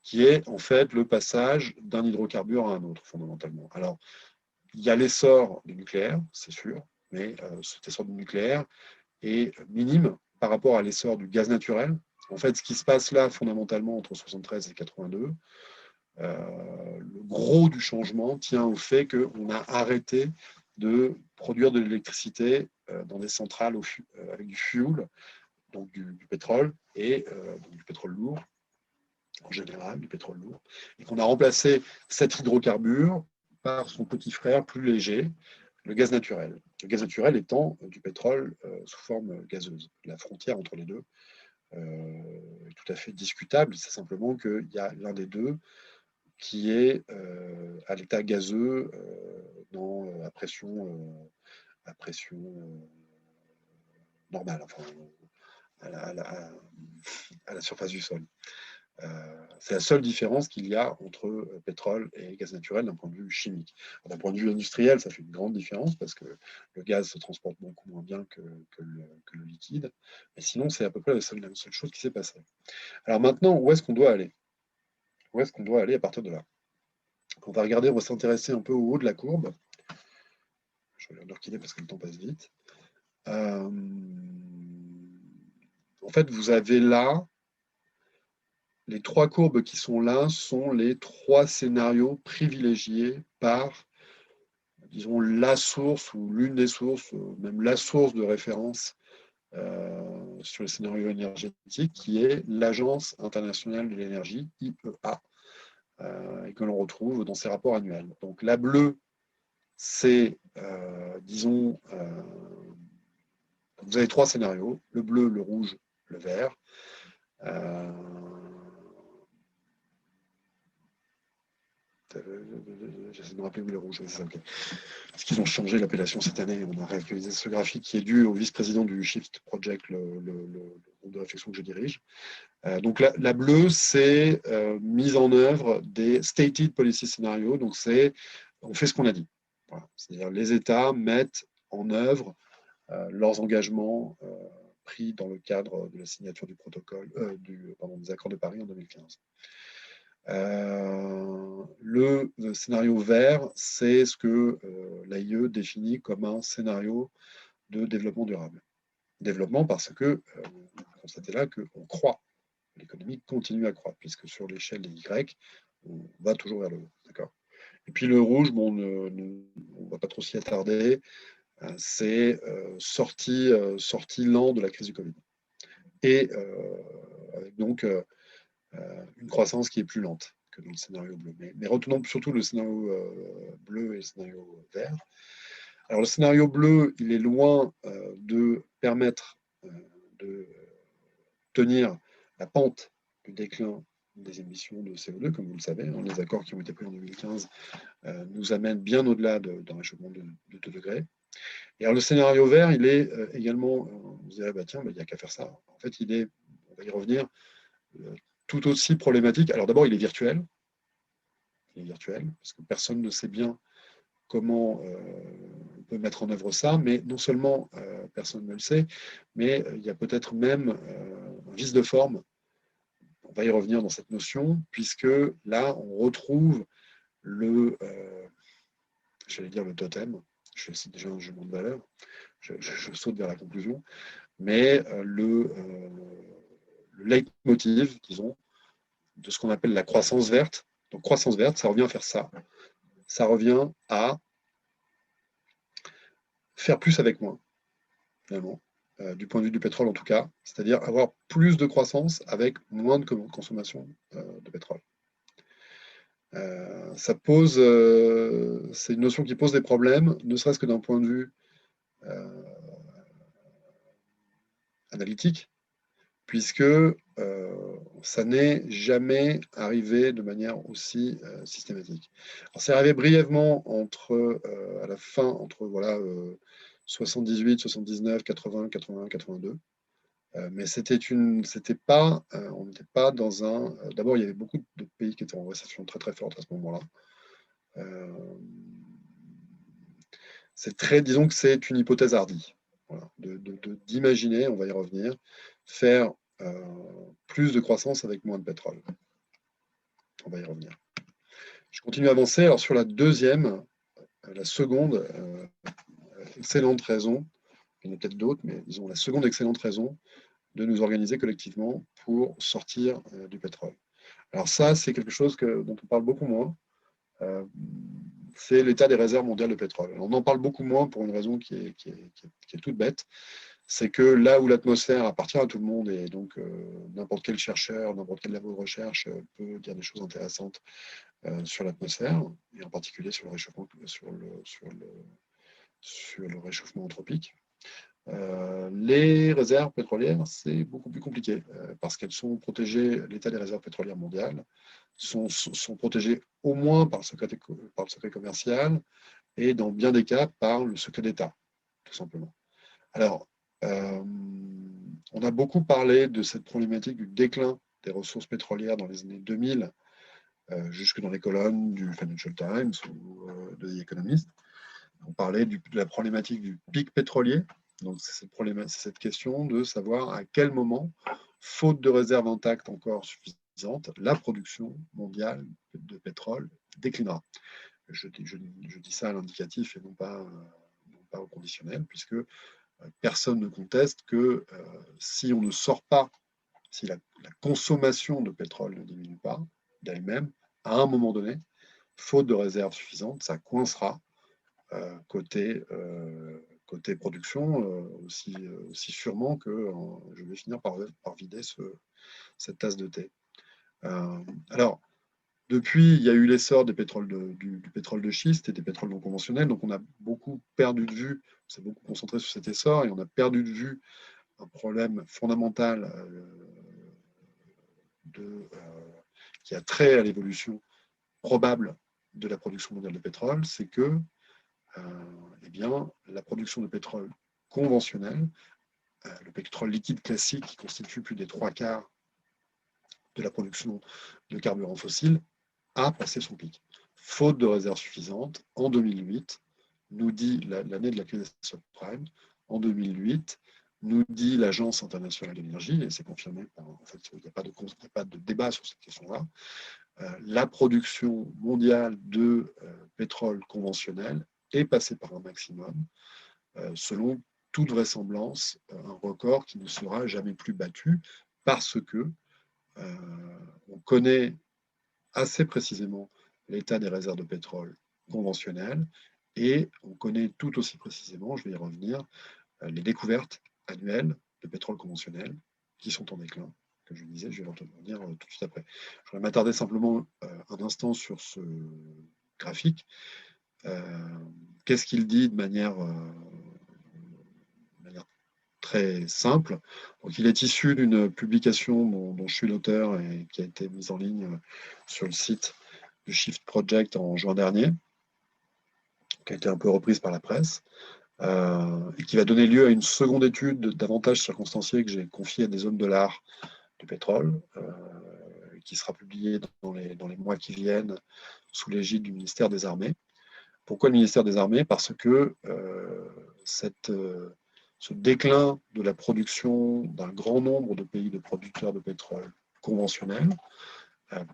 S3: qui est en fait le passage d'un hydrocarbure à un autre, fondamentalement. Alors, il y a l'essor du nucléaire, c'est sûr, mais cet essor du nucléaire est minime par rapport à l'essor du gaz naturel. En fait, ce qui se passe là, fondamentalement, entre 1973 et 1982, le gros du changement tient au fait qu'on a arrêté de produire de l'électricité dans des centrales avec du fuel, donc du pétrole, et donc du pétrole lourd, en général, du pétrole lourd, et qu'on a remplacé cet hydrocarbure par son petit frère plus léger, le gaz naturel. Le gaz naturel étant du pétrole sous forme gazeuse. La frontière entre les deux est tout à fait discutable. C'est simplement qu'il y a l'un des deux qui est à l'état gazeux à pression normale, enfin, à la surface du sol. C'est la seule différence qu'il y a entre pétrole et gaz naturel d'un point de vue chimique. D'un point de vue industriel, ça fait une grande différence parce que le gaz se transporte beaucoup moins bien que le liquide. Mais sinon, c'est à peu près la seule chose qui s'est passée. Alors maintenant, où est-ce qu'on doit aller? Où est-ce qu'on doit aller à partir de là? On va regarder, on va s'intéresser un peu au haut de la courbe. Je vais l'heure qu'il est parce que le temps passe vite. En fait, vous avez là, les trois courbes qui sont là sont les trois scénarios privilégiés par, disons, la source ou l'une des sources, même la source de référence sur les scénarios énergétiques, qui est l'Agence internationale de l'énergie, IEA, et que l'on retrouve dans ses rapports annuels. Donc la bleue, c'est, disons, vous avez trois scénarios, le bleu, le rouge, le vert. J'essaie de me rappeler où le rouge, c'est ça, okay. Parce qu'ils ont changé l'appellation cette année, on a réactualisé ce graphique qui est dû au vice-président du Shift Project, le groupe de réflexion que je dirige. Donc la bleue, c'est mise en œuvre des Stated Policy Scenarios, donc on fait ce qu'on a dit. Voilà. C'est-à-dire les États mettent en œuvre leurs engagements pris dans le cadre de la signature du protocole, des accords de Paris en 2015. Le scénario vert, c'est ce que l'AIE définit comme un scénario de développement durable. Développement parce que vous constatez là qu'on croît, l'économie continue à croître, puisque sur l'échelle des Y, on va toujours vers le haut. D'accord. Et puis le rouge, bon, on ne va pas trop s'y attarder, c'est sortie lent de la crise du Covid. Et avec donc une croissance qui est plus lente que dans le scénario bleu. Mais retenons surtout le scénario bleu et le scénario vert. Alors le scénario bleu, il est loin de permettre de tenir la pente du déclin des émissions de CO2, comme vous le savez. Les accords qui ont été pris en 2015 nous amènent bien au-delà d'un réchauffement de 2 degrés. Et alors le scénario vert, il est également, on se dirait, bah, tiens, il n'y a qu'à faire ça. En fait, on va y revenir, tout aussi problématique. Alors d'abord, il est virtuel. Il est virtuel, parce que personne ne sait bien comment on peut mettre en œuvre ça, mais non seulement personne ne le sait, mais il y a peut-être même un vice de forme. On va y revenir dans cette notion, puisque là, on retrouve j'allais dire le totem, je cite déjà un jugement de valeur, je saute vers la conclusion, mais le leitmotiv, disons, de ce qu'on appelle la croissance verte. Donc croissance verte, ça revient à faire ça. Ça revient à faire plus avec moins, finalement, du point de vue du pétrole en tout cas, c'est-à-dire avoir plus de croissance avec moins de consommation de pétrole. C'est une notion qui pose des problèmes, ne serait-ce que d'un point de vue analytique, puisque ça n'est jamais arrivé de manière aussi systématique. Alors, c'est arrivé brièvement à la fin, entre 78, 79, 80, 81, 82. Mais on n'était pas dans un. D'abord, il y avait beaucoup de pays qui étaient en récession très très forte à ce moment-là. Disons que c'est une hypothèse hardie, voilà, d'imaginer, on va y revenir, faire plus de croissance avec moins de pétrole. On va y revenir. Je continue à avancer. Alors sur la seconde excellente raison, il y en a peut-être d'autres, mais disons la seconde excellente raison de nous organiser collectivement pour sortir du pétrole. Alors ça, c'est quelque chose dont on parle beaucoup moins. C'est l'état des réserves mondiales de pétrole. On en parle beaucoup moins pour une raison qui est toute bête. C'est que là où l'atmosphère appartient à tout le monde, et donc n'importe quel chercheur, n'importe quel labo de recherche peut dire des choses intéressantes sur l'atmosphère, et en particulier sur le réchauffement, sur le réchauffement anthropique. Les réserves pétrolières, c'est beaucoup plus compliqué parce qu'elles sont protégées, l'état des réserves pétrolières mondiales sont protégées au moins par le secret commercial et dans bien des cas par le secret d'État, tout simplement. Alors, on a beaucoup parlé de cette problématique du déclin des ressources pétrolières dans les années 2000, jusque dans les colonnes du Financial Times ou de The Economist. On parlait de la problématique du pic pétrolier. Donc, c'est cette question de savoir à quel moment, faute de réserves intactes encore suffisantes, la production mondiale de pétrole déclinera. Je dis ça à l'indicatif et non pas au conditionnel, puisque personne ne conteste que si on ne sort pas, si la consommation de pétrole ne diminue pas d'elle-même, à un moment donné, faute de réserves suffisantes, ça coincera côté production, aussi sûrement que je vais finir par vider cette tasse de thé. Alors, depuis, il y a eu l'essor du pétrole de schiste et des pétroles non conventionnels, donc on a beaucoup perdu de vue, on s'est beaucoup concentré sur cet essor, et on a perdu de vue un problème fondamental qui a trait à l'évolution probable de la production mondiale de pétrole, c'est que eh bien, la production de pétrole conventionnel, le pétrole liquide classique qui constitue plus des 3/4 de la production de carburants fossiles, a passé son pic. Faute de réserves suffisantes, en 2008, nous dit l'année de la crise des subprimes, en 2008, nous dit l'Agence internationale de l'énergie, et c'est confirmé, en fait, il n'y a pas de débat sur cette question-là, la production mondiale de pétrole conventionnel est passée par un maximum, selon toute vraisemblance, un record qui ne sera jamais plus battu, parce que on connaît assez précisément l'état des réserves de pétrole conventionnelles, et on connaît tout aussi précisément, je vais y revenir, les découvertes annuelles de pétrole conventionnel qui sont en déclin. Comme je disais, je vais en revenir tout de suite après. Je vais m'attarder simplement un instant sur ce graphique. Qu'est-ce qu'il dit de manière très simple? Donc, il est issu d'une publication dont je suis l'auteur et qui a été mise en ligne sur le site du Shift Project en juin dernier, qui a été un peu reprise par la presse, et qui va donner lieu à une seconde étude davantage circonstanciée que j'ai confiée à des hommes de l'art du pétrole, qui sera publiée dans les mois qui viennent sous l'égide du ministère des Armées. Pourquoi le ministère des Armées? Parce que ce déclin de la production d'un grand nombre de pays de producteurs de pétrole conventionnels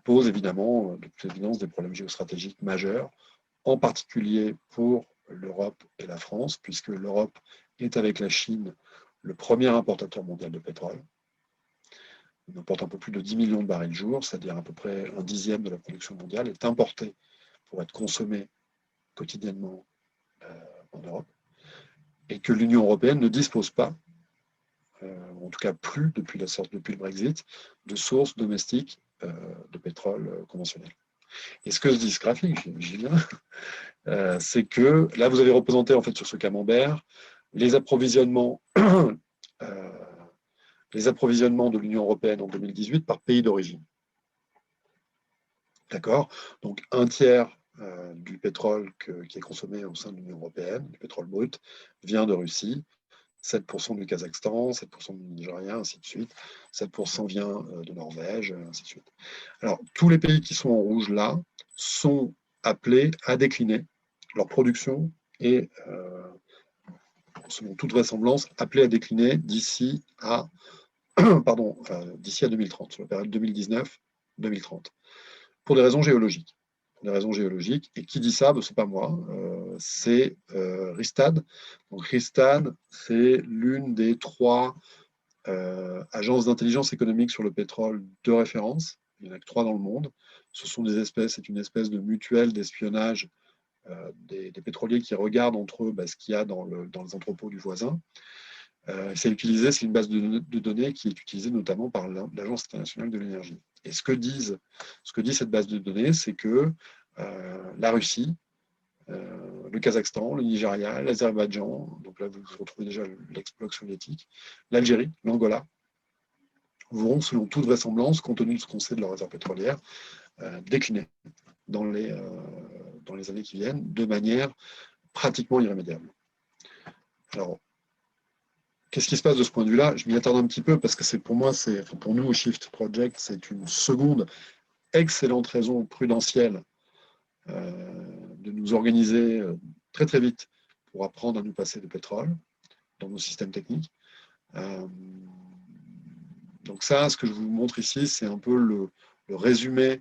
S3: pose évidemment, de toute évidence, des problèmes géostratégiques majeurs, en particulier pour l'Europe et la France, puisque l'Europe est, avec la Chine, le premier importateur mondial de pétrole. Il importe un peu plus de 10 millions de barils jour, c'est-à-dire à peu près un dixième de la production mondiale, est importé pour être consommé quotidiennement en Europe, et que l'Union européenne ne dispose pas, en tout cas plus depuis le Brexit, de sources domestiques de pétrole conventionnel. Et ce que se dit ce graphique, j'y viens, c'est que là, vous avez représenté en fait sur ce camembert les approvisionnements de l'Union européenne en 2018 par pays d'origine. D'accord? Donc, un tiers du pétrole qui est consommé au sein de l'Union européenne, du pétrole brut, vient de Russie. 7% du Kazakhstan, 7% du Nigeria, ainsi de suite. 7% vient de Norvège, ainsi de suite. Alors, tous les pays qui sont en rouge là sont appelés à décliner leur production et, selon toute vraisemblance, appelés à décliner d'ici à, d'ici à 2030, sur la période 2019-2030, pour des raisons géologiques. Et qui dit ça? Ce n'est pas moi, c'est Rystad. Donc Rystad, c'est l'une des 3 agences d'intelligence économique sur le pétrole de référence. Il y en a que 3 dans le monde. C'est une espèce de mutuelle d'espionnage des pétroliers qui regardent entre eux ce qu'il y a dans les entrepôts du voisin. C'est une base de données qui est utilisée notamment par l'Agence internationale de l'énergie. Et ce que dit cette base de données, c'est que la Russie, le Kazakhstan, le Nigeria, l'Azerbaïdjan, donc là vous retrouvez déjà l'ex-bloc soviétique, l'Algérie, l'Angola, vont, selon toute vraisemblance, compte tenu de ce qu'on sait de leurs réserves pétrolières, décliner dans les années qui viennent de manière pratiquement irrémédiable. Alors, qu'est-ce qui se passe de ce point de vue-là? Je m'y attarde un petit peu parce que pour nous, au Shift Project, c'est une seconde excellente raison prudentielle de nous organiser très très vite pour apprendre à nous passer de pétrole dans nos systèmes techniques. Donc ça, ce que je vous montre ici, c'est un peu le résumé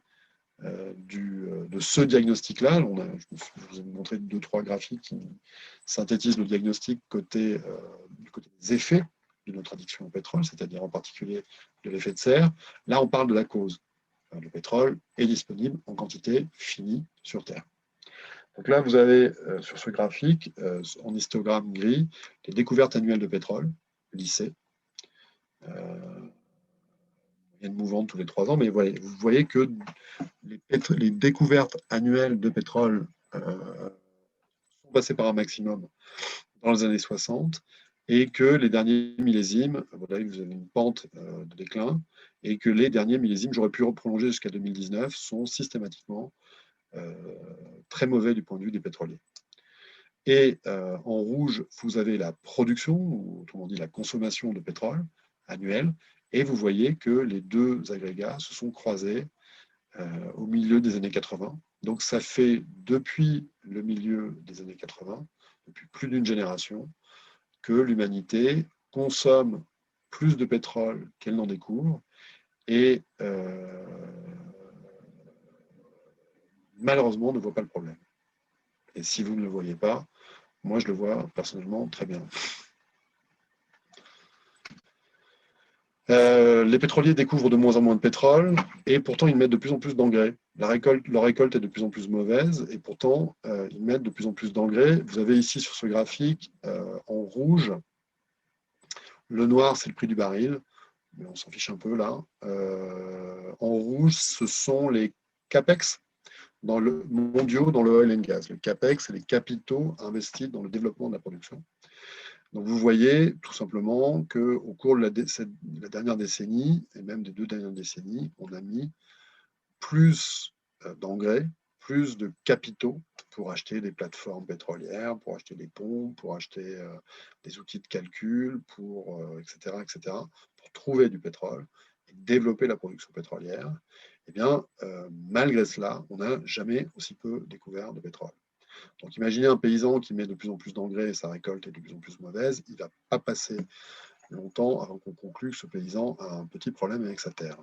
S3: de ce diagnostic-là. Je vous ai montré 2-3 graphiques qui synthétisent le diagnostic du côté des effets de notre addiction au pétrole, c'est-à-dire en particulier de l'effet de serre. Là, on parle de la cause. Le pétrole est disponible en quantité finie sur Terre. Donc là, vous avez sur ce graphique, en histogramme gris, les découvertes annuelles de pétrole, lissées. Il y a une mouvante tous les 3 ans, mais vous voyez que les découvertes annuelles de pétrole sont passées par un maximum dans les années 60 et que les derniers millésimes, vous avez une pente de déclin, et que les derniers millésimes, j'aurais pu prolonger jusqu'à 2019, sont systématiquement très mauvais du point de vue des pétroliers. Et en rouge, vous avez la production, ou autrement dit la consommation de pétrole annuelle, et vous voyez que les 2 agrégats se sont croisés au milieu des années 80. Donc ça fait depuis le milieu des années 80, depuis plus d'une génération, que l'humanité consomme plus de pétrole qu'elle n'en découvre, et malheureusement ne voit pas le problème. Et si vous ne le voyez pas, moi je le vois personnellement très bien. Les pétroliers découvrent de moins en moins de pétrole et pourtant ils mettent de plus en plus d'engrais. Leur récolte est de plus en plus mauvaise et pourtant ils mettent de plus en plus d'engrais. Vous avez ici sur ce graphique en rouge, le noir c'est le prix du baril, mais on s'en fiche un peu là. En rouge, ce sont les CAPEX mondiaux dans le oil and gas. Le CAPEX, c'est les capitaux investis dans le développement de la production. Donc vous voyez tout simplement qu'au cours de la dernière décennie, et même des 2 dernières décennies, on a mis plus d'engrais, plus de capitaux pour acheter des plateformes pétrolières, pour acheter des pompes, pour acheter des outils de calcul, etc., pour trouver du pétrole et développer la production pétrolière. Eh bien, malgré cela, on n'a jamais aussi peu découvert de pétrole. Donc imaginez un paysan qui met de plus en plus d'engrais et sa récolte est de plus en plus mauvaise, il ne va pas passer longtemps avant qu'on conclue que ce paysan a un petit problème avec sa terre.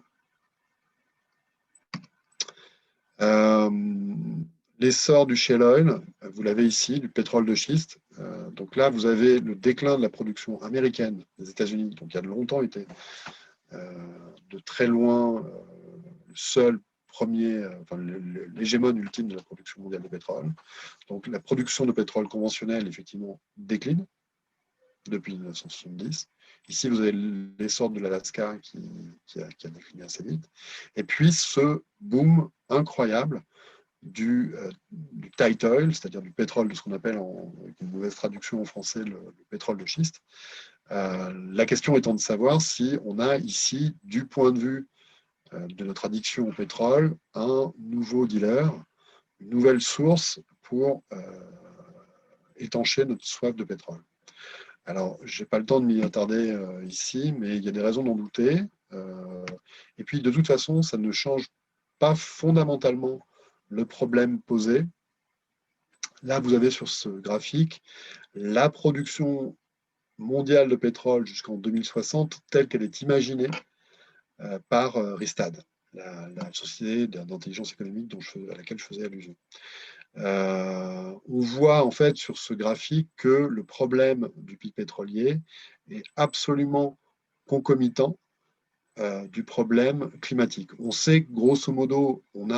S3: L'essor du shale oil, vous l'avez ici, du pétrole de schiste. Donc là, vous avez le déclin de la production américaine des États-Unis, donc il y a de longtemps été de très loin le seul premier, l'hégémone ultime de la production mondiale de pétrole. Donc la production de pétrole conventionnel, effectivement, décline depuis 1970. Ici, vous avez l'essor de l'Alaska qui a décliné assez vite. Et puis, ce boom incroyable du tight oil, c'est-à-dire du pétrole, de ce qu'on appelle, avec une mauvaise traduction en français, le pétrole de schiste. La question étant de savoir si on a ici, du point de vue de notre addiction au pétrole, un nouveau dealer, une nouvelle source pour étancher notre soif de pétrole. Alors, je n'ai pas le temps de m'y attarder ici, mais il y a des raisons d'en douter. Et puis, de toute façon, ça ne change pas fondamentalement le problème posé. Là, vous avez sur ce graphique la production mondiale de pétrole jusqu'en 2060 telle qu'elle est imaginée par Rystad, la société d'intelligence économique à laquelle je faisais allusion. On voit en fait sur ce graphique que le problème du pic pétrolier est absolument concomitant du problème climatique. On sait que grosso modo, on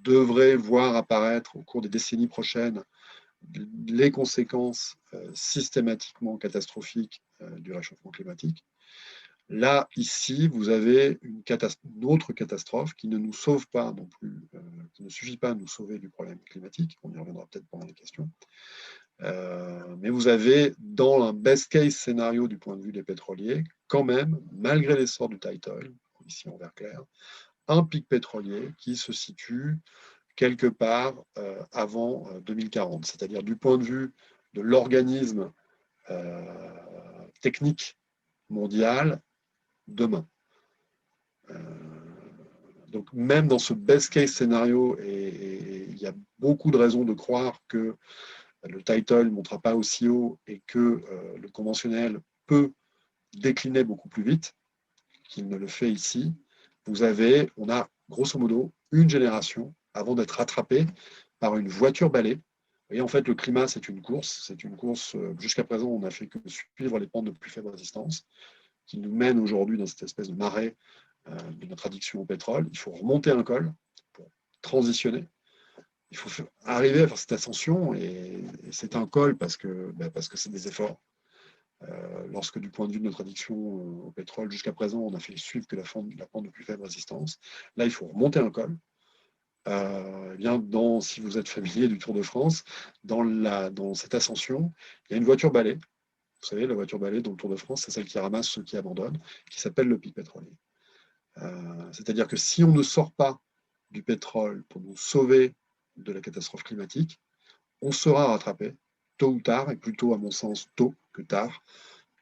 S3: devrait voir apparaître au cours des décennies prochaines les conséquences systématiquement catastrophiques du réchauffement climatique. Là, ici, vous avez une autre catastrophe qui ne nous sauve pas non plus, qui ne suffit pas à nous sauver du problème climatique. On y reviendra peut-être pendant les questions. Mais vous avez, dans un best case scénario du point de vue des pétroliers, quand même, malgré l'essor du tight oil, ici en vert clair, un pic pétrolier qui se situe quelque part avant 2040. C'est-à-dire du point de vue de l'organisme technique mondial, demain. Donc même dans ce best case scénario, et il y a beaucoup de raisons de croire que le tight oil ne montera pas aussi haut et que le conventionnel peut décliner beaucoup plus vite qu'il ne le fait ici, on a grosso modo une génération avant d'être rattrapé par une voiture balai. Vous voyez, en fait, le climat, c'est une course. Jusqu'à présent, on n'a fait que suivre les pentes de plus faible résistance qui nous mène aujourd'hui dans cette espèce de marée de notre addiction au pétrole. Il faut remonter un col pour transitionner. Il faut arriver à faire cette ascension et c'est un col parce que c'est des efforts. Lorsque du point de vue de notre addiction au pétrole, jusqu'à présent, on a fait suivre que la pente de plus faible résistance. Là, il faut remonter un col. Si vous êtes familier du Tour de France, dans cette ascension, il y a une voiture balai. Vous savez, la voiture balai dans le Tour de France, c'est celle qui ramasse ceux qui abandonnent, qui s'appelle le pic pétrolier. C'est-à-dire que si on ne sort pas du pétrole pour nous sauver de la catastrophe climatique, on sera rattrapé, tôt ou tard, et plutôt à mon sens tôt que tard,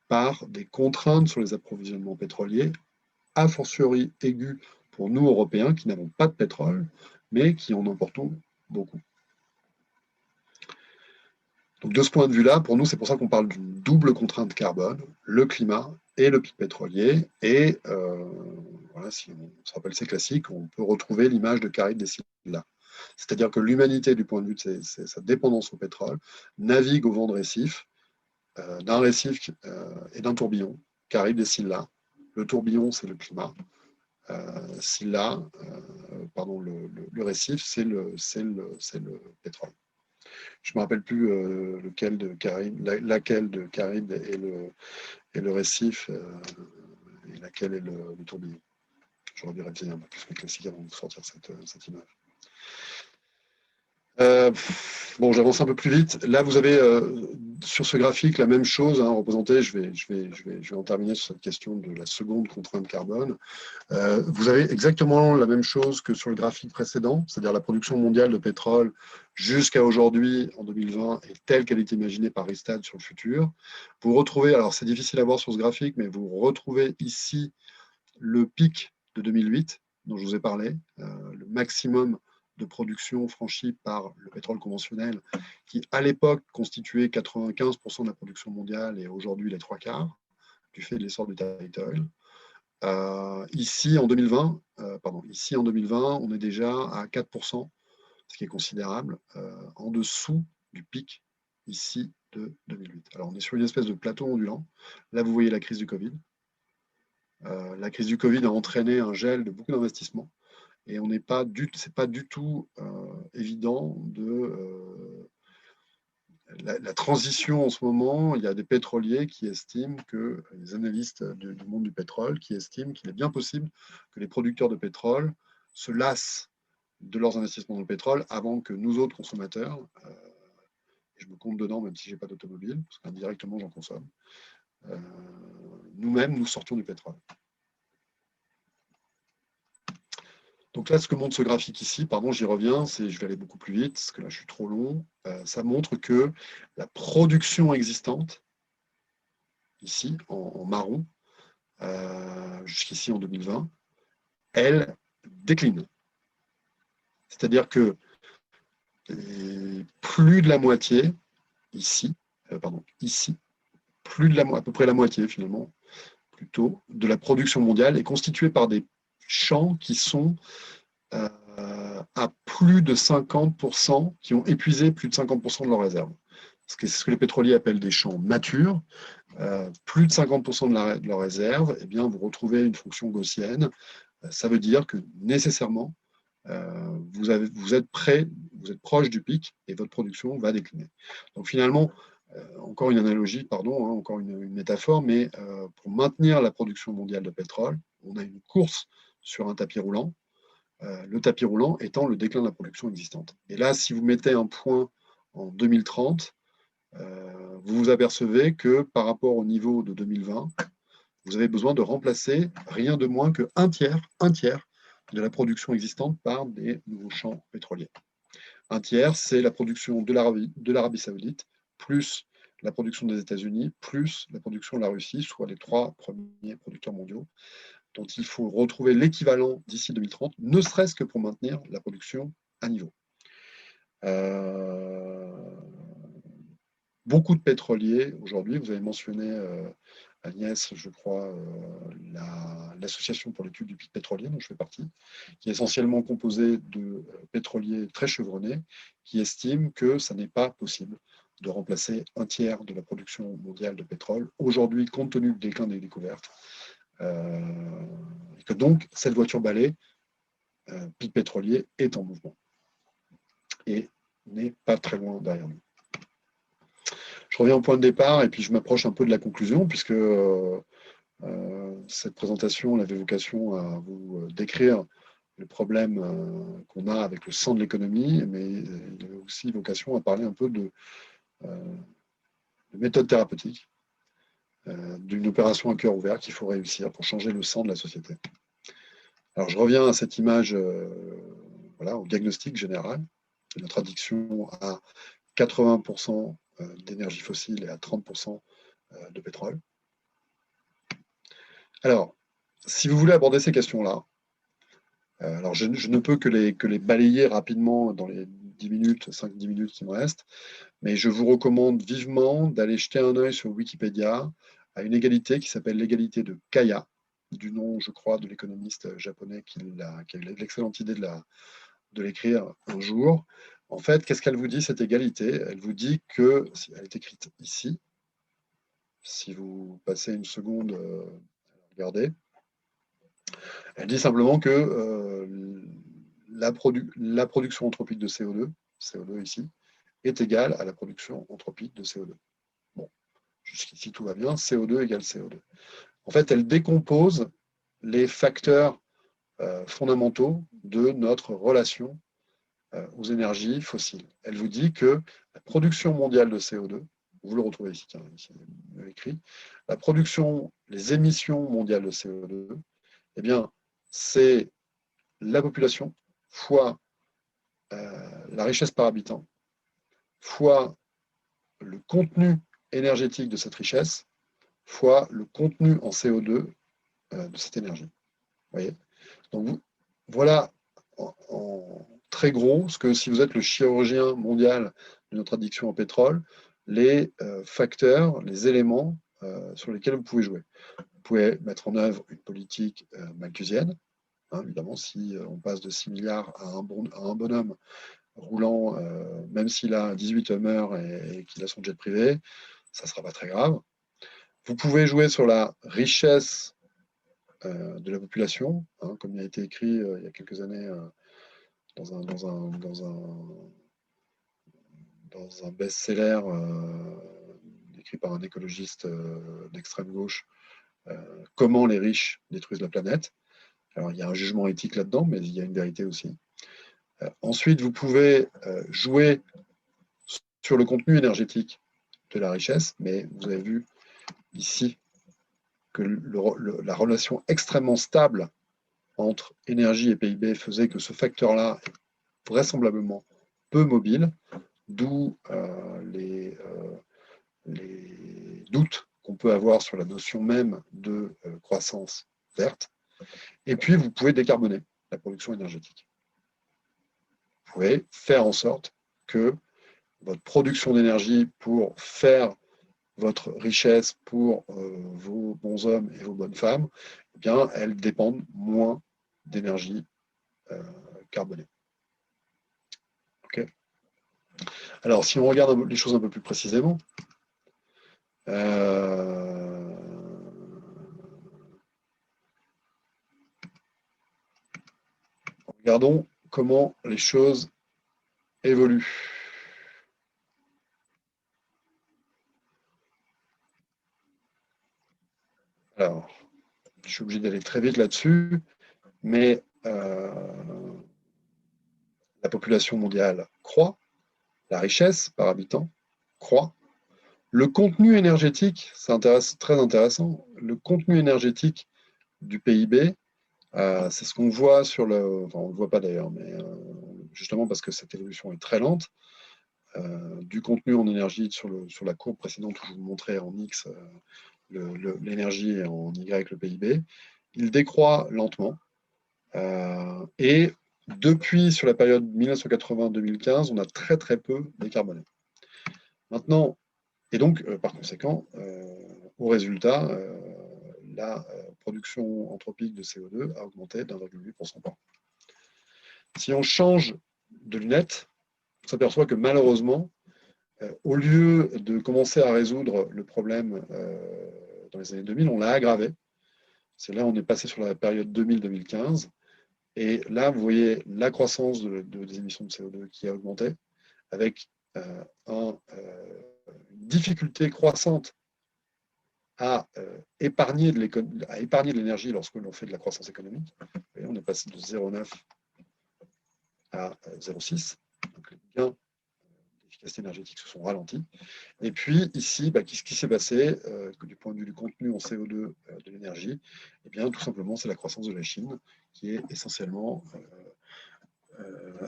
S3: par des contraintes sur les approvisionnements pétroliers, a fortiori aiguës pour nous, Européens, qui n'avons pas de pétrole, mais qui en importons beaucoup. Donc de ce point de vue-là, pour nous, c'est pour ça qu'on parle d'une double contrainte carbone, le climat et le pic pétrolier. Et voilà, si on se rappelle ces classiques, on peut retrouver l'image de Caride des Scylla. C'est-à-dire que l'humanité, du point de vue de sa dépendance au pétrole, navigue au vent de récif, d'un récif et d'un tourbillon, Caride des Scylla. Le tourbillon, c'est le climat. Le récif, c'est le pétrole. Je ne me rappelle plus laquelle de Caride est le récif et laquelle est le tourbillon. J'aurais dû réviser un peu plus mes classiques avant de sortir cette image. Bon, j'avance un peu plus vite. Là, vous avez sur ce graphique la même chose représentée. Je vais en terminer sur cette question de la seconde contrainte carbone. Vous avez exactement la même chose que sur le graphique précédent, c'est-à-dire la production mondiale de pétrole jusqu'à aujourd'hui, en 2020, est telle qu'elle est imaginée par Rystad sur le futur. Vous retrouvez, alors c'est difficile à voir sur ce graphique, mais vous retrouvez ici le pic de 2008, dont je vous ai parlé, le maximum de production franchi par le pétrole conventionnel, qui à l'époque constituait 95% de la production mondiale et aujourd'hui les 3/4, du fait de l'essor du tight oil. Ici en 2020, on est déjà à 4%, ce qui est considérable, en dessous du pic ici de 2008. Alors on est sur une espèce de plateau ondulant. Là, vous voyez la crise du Covid. La crise du Covid a entraîné un gel de beaucoup d'investissements et c'est pas du tout évident de la transition en ce moment. Il y a des pétroliers qui estiment les analystes du monde du pétrole qui estiment qu'il est bien possible que les producteurs de pétrole se lassent de leurs investissements dans le pétrole avant que nous autres consommateurs, et je me compte dedans même si je n'ai pas d'automobile, parce qu'indirectement j'en consomme, nous-mêmes nous sortions du pétrole. Donc là, ce que montre ce graphique ici, pardon, j'y reviens, je vais aller beaucoup plus vite, parce que là, je suis trop long. Ça montre que la production existante, ici, en marron, jusqu'ici en 2020, elle décline. C'est-à-dire que plus de la moitié, ici, à peu près la moitié finalement, plutôt, de la production mondiale est constituée par des champs qui sont à plus de 50%, qui ont épuisé plus de 50% de leurs réserves. C'est ce que les pétroliers appellent des champs matures. Plus de 50% de leurs réserves, eh bien, vous retrouvez une fonction gaussienne. Ça veut dire que nécessairement, vous êtes proche du pic et votre production va décliner. Donc finalement, encore une analogie, pardon, encore une métaphore, mais pour maintenir la production mondiale de pétrole, on a une course sur un tapis roulant, le tapis roulant étant le déclin de la production existante. Et là, si vous mettez un point en 2030, vous vous apercevez que par rapport au niveau de 2020, vous avez besoin de remplacer rien de moins que un tiers de la production existante par des nouveaux champs pétroliers. Un tiers, c'est la production de l'Arabie Saoudite, plus la production des États-Unis, plus la production de la Russie, soit les 3 premiers producteurs mondiaux, dont il faut retrouver l'équivalent d'ici 2030, ne serait-ce que pour maintenir la production à niveau. Beaucoup de pétroliers aujourd'hui, vous avez mentionné Agnès, je crois, l'association pour l'étude du pic pétrolier, dont je fais partie, qui est essentiellement composée de pétroliers très chevronnés, qui estiment que ça n'est pas possible de remplacer un tiers de la production mondiale de pétrole, aujourd'hui, compte tenu du déclin des découvertes, et que donc, cette voiture balai, pic pétrolier, est en mouvement, et n'est pas très loin derrière nous. Je reviens au point de départ et puis je m'approche un peu de la conclusion puisque cette présentation on avait vocation à vous décrire le problème qu'on a avec le sang de l'économie, mais il avait aussi vocation à parler un peu de méthode thérapeutique, d'une opération à cœur ouvert qu'il faut réussir pour changer le sang de la société. Alors je reviens à cette image, voilà, au diagnostic général de notre addiction à 80% d'énergie fossile et à 30% de pétrole. Alors, si vous voulez aborder ces questions-là, alors je ne peux que les balayer rapidement dans les 10 minutes, 5-10 minutes qui me restent, mais je vous recommande vivement d'aller jeter un œil sur Wikipédia à une égalité qui s'appelle l'égalité de Kaya, du nom, je crois, de l'économiste japonais qui a eu l'excellente idée de l'écrire un jour. En fait, qu'est-ce qu'elle vous dit, cette égalité? Elle vous dit que, elle est écrite ici, si vous passez une seconde, regardez, elle dit simplement que la production anthropique de CO2 ici, est égale à la production anthropique de CO2. Bon, jusqu'ici tout va bien, CO2 égale CO2. En fait, elle décompose les facteurs fondamentaux de notre relation aux énergies fossiles. Elle vous dit que la production mondiale de CO2, vous le retrouvez ici, tiens, ici écrit, la production, les émissions mondiales de CO2, eh bien, c'est la population fois la richesse par habitant, fois le contenu énergétique de cette richesse, fois le contenu en CO2 de cette énergie. Vous voyez? Donc, voilà en très gros ce que, si vous êtes le chirurgien mondial de notre addiction au pétrole, les facteurs, les éléments sur lesquels vous pouvez jouer. Vous pouvez mettre en œuvre une politique malthusienne. Évidemment, si on passe de 6 milliards à un bonhomme roulant, même s'il a 18 Hummer et qu'il a son jet privé, ça ne sera pas très grave. Vous pouvez jouer sur la richesse de la population, comme il a été écrit il y a quelques années dans un best-seller écrit par un écologiste d'extrême gauche, comment les riches détruisent la planète. Alors, il y a un jugement éthique là-dedans, mais il y a une vérité aussi. Ensuite, vous pouvez jouer sur le contenu énergétique de la richesse, mais vous avez vu ici que la relation extrêmement stable entre énergie et PIB faisait que ce facteur-là est vraisemblablement peu mobile, d'où les doutes qu'on peut avoir sur la notion même de croissance verte. Et puis, vous pouvez décarboner la production énergétique. Vous pouvez faire en sorte que votre production d'énergie pour faire votre richesse, pour vos bons hommes et vos bonnes femmes, eh bien, elles dépendent moins d'énergie carbonée. Okay. Alors, si on regarde les choses un peu plus précisément, regardons comment les choses évoluent. Alors, je suis obligé d'aller très vite là-dessus, mais la population mondiale croît, la richesse par habitant croît. Le contenu énergétique, c'est très intéressant, le contenu énergétique du PIB, c'est ce qu'on voit sur le... Enfin, on ne le voit pas d'ailleurs, mais justement parce que cette évolution est très lente, du contenu en énergie sur la courbe précédente où je vous montrais en X l'énergie et en Y le PIB, il décroît lentement. Et depuis, sur la période 1980-2015, on a très très peu décarboné. Maintenant, et donc, par conséquent, au résultat, la production anthropique de CO2 a augmenté d'1,8% par an. Si on change de lunettes, on s'aperçoit que malheureusement, au lieu de commencer à résoudre le problème dans les années 2000, on l'a aggravé. C'est là on est passé sur la période 2000-2015. Et là, vous voyez la croissance des émissions de CO2 qui a augmenté, avec une difficulté croissante à épargner de l'énergie lorsque l'on fait de la croissance économique. Et on est passé de 0,9 à 0,6. Donc les gains d'efficacité énergétique se sont ralentis. Et puis ici, qu'est-ce qui s'est passé du point de vue du contenu en CO2 de l'énergie? Eh bien, tout simplement, c'est la croissance de la Chine qui est essentiellement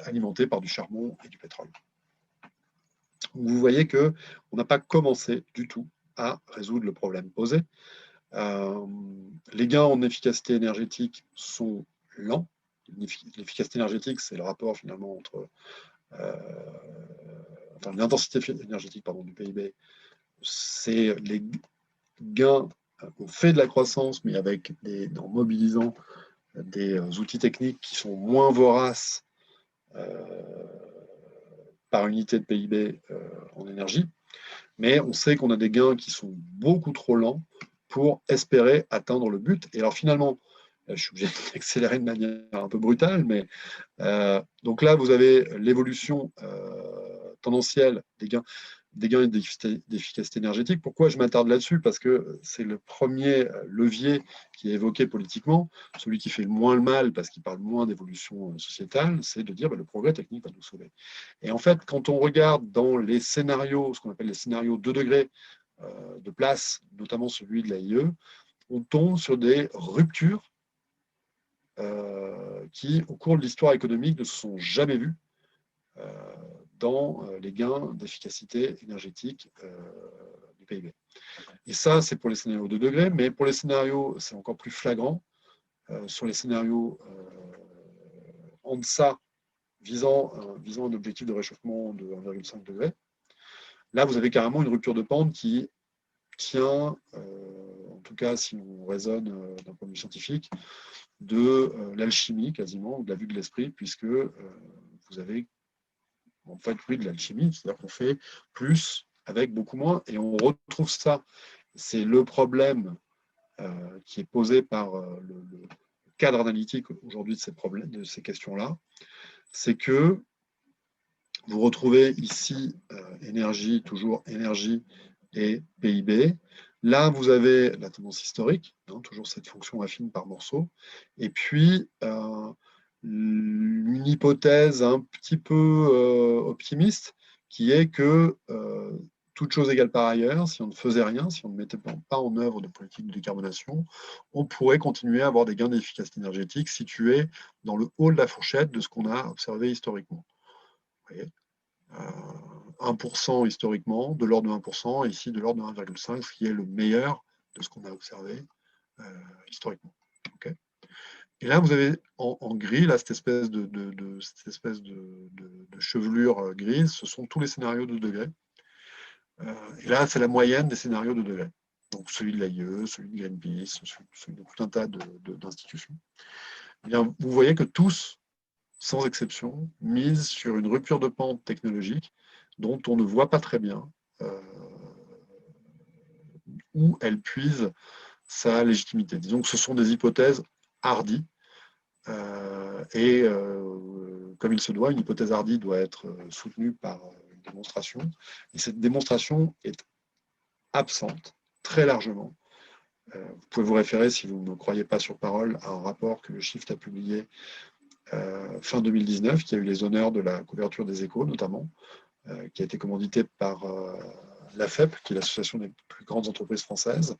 S3: alimentée par du charbon et du pétrole. Vous voyez qu'on n'a pas commencé du tout à résoudre le problème posé. Les gains en efficacité énergétique sont lents. L'efficacité énergétique, c'est le rapport finalement entre l'intensité énergétique du PIB, c'est les gains. On fait de la croissance, mais en mobilisant des outils techniques qui sont moins voraces par unité de PIB en énergie. Mais on sait qu'on a des gains qui sont beaucoup trop lents pour espérer atteindre le but. Et alors finalement, je suis obligé d'accélérer de manière un peu brutale, mais donc là, vous avez l'évolution tendancielle des gains d'efficacité énergétique. Pourquoi je m'attarde là-dessus? Parce que c'est le premier levier qui est évoqué politiquement, celui qui fait le moins le mal, parce qu'il parle moins d'évolution sociétale, c'est de dire le progrès technique va nous sauver. Et en fait, quand on regarde dans les scénarios, ce qu'on appelle les scénarios 2 degrés de place, notamment celui de l'AIE, on tombe sur des ruptures qui, au cours de l'histoire économique, ne se sont jamais vues dans les gains d'efficacité énergétique du PIB. Et ça, c'est pour les scénarios 2 degrés, mais pour les scénarios, c'est encore plus flagrant. Sur les scénarios en deçà, visant un objectif de réchauffement de 1,5 degré, là, vous avez carrément une rupture de pente qui tient, en tout cas si on raisonne d'un point de vue scientifique, de l'alchimie quasiment, ou de la vue de l'esprit, puisque vous avez en fait, oui, de l'alchimie, c'est-à-dire qu'on fait plus avec beaucoup moins, et on retrouve ça. C'est le problème qui est posé par le cadre analytique aujourd'hui de ces questions-là, c'est que vous retrouvez ici énergie, toujours énergie et PIB. Là, vous avez la tendance historique, toujours cette fonction affine par morceau, et puis une hypothèse un petit peu optimiste qui est que Toute chose égale par ailleurs, si on ne faisait rien, si on ne mettait pas en œuvre de politique de décarbonation, on pourrait continuer à avoir des gains d'efficacité énergétique situés dans le haut de la fourchette de ce qu'on a observé historiquement. Vous voyez, 1% historiquement, de l'ordre de 1%, et ici de l'ordre de 1,5%, ce qui est le meilleur de ce qu'on a observé historiquement. Okay. Et là, vous avez en gris, là, cette espèce de chevelure grise, ce sont tous les scénarios de degrés. Et là, c'est la moyenne des scénarios de degrés. Donc celui de l'AIE, celui de Greenpeace, celui de tout un tas d'institutions. Vous voyez que tous, sans exception, misent sur une rupture de pente technologique dont on ne voit pas très bien où elle puise sa légitimité. Disons que ce sont des hypothèses hardies, comme il se doit, une hypothèse hardie doit être soutenue par une démonstration, et cette démonstration est absente très largement. Vous pouvez vous référer, si vous ne me croyez pas sur parole, à un rapport que le Shift a publié fin 2019, qui a eu les honneurs de la couverture des Échos, notamment, qui a été commandité par l'AFEP, qui est l'association des plus grandes entreprises françaises,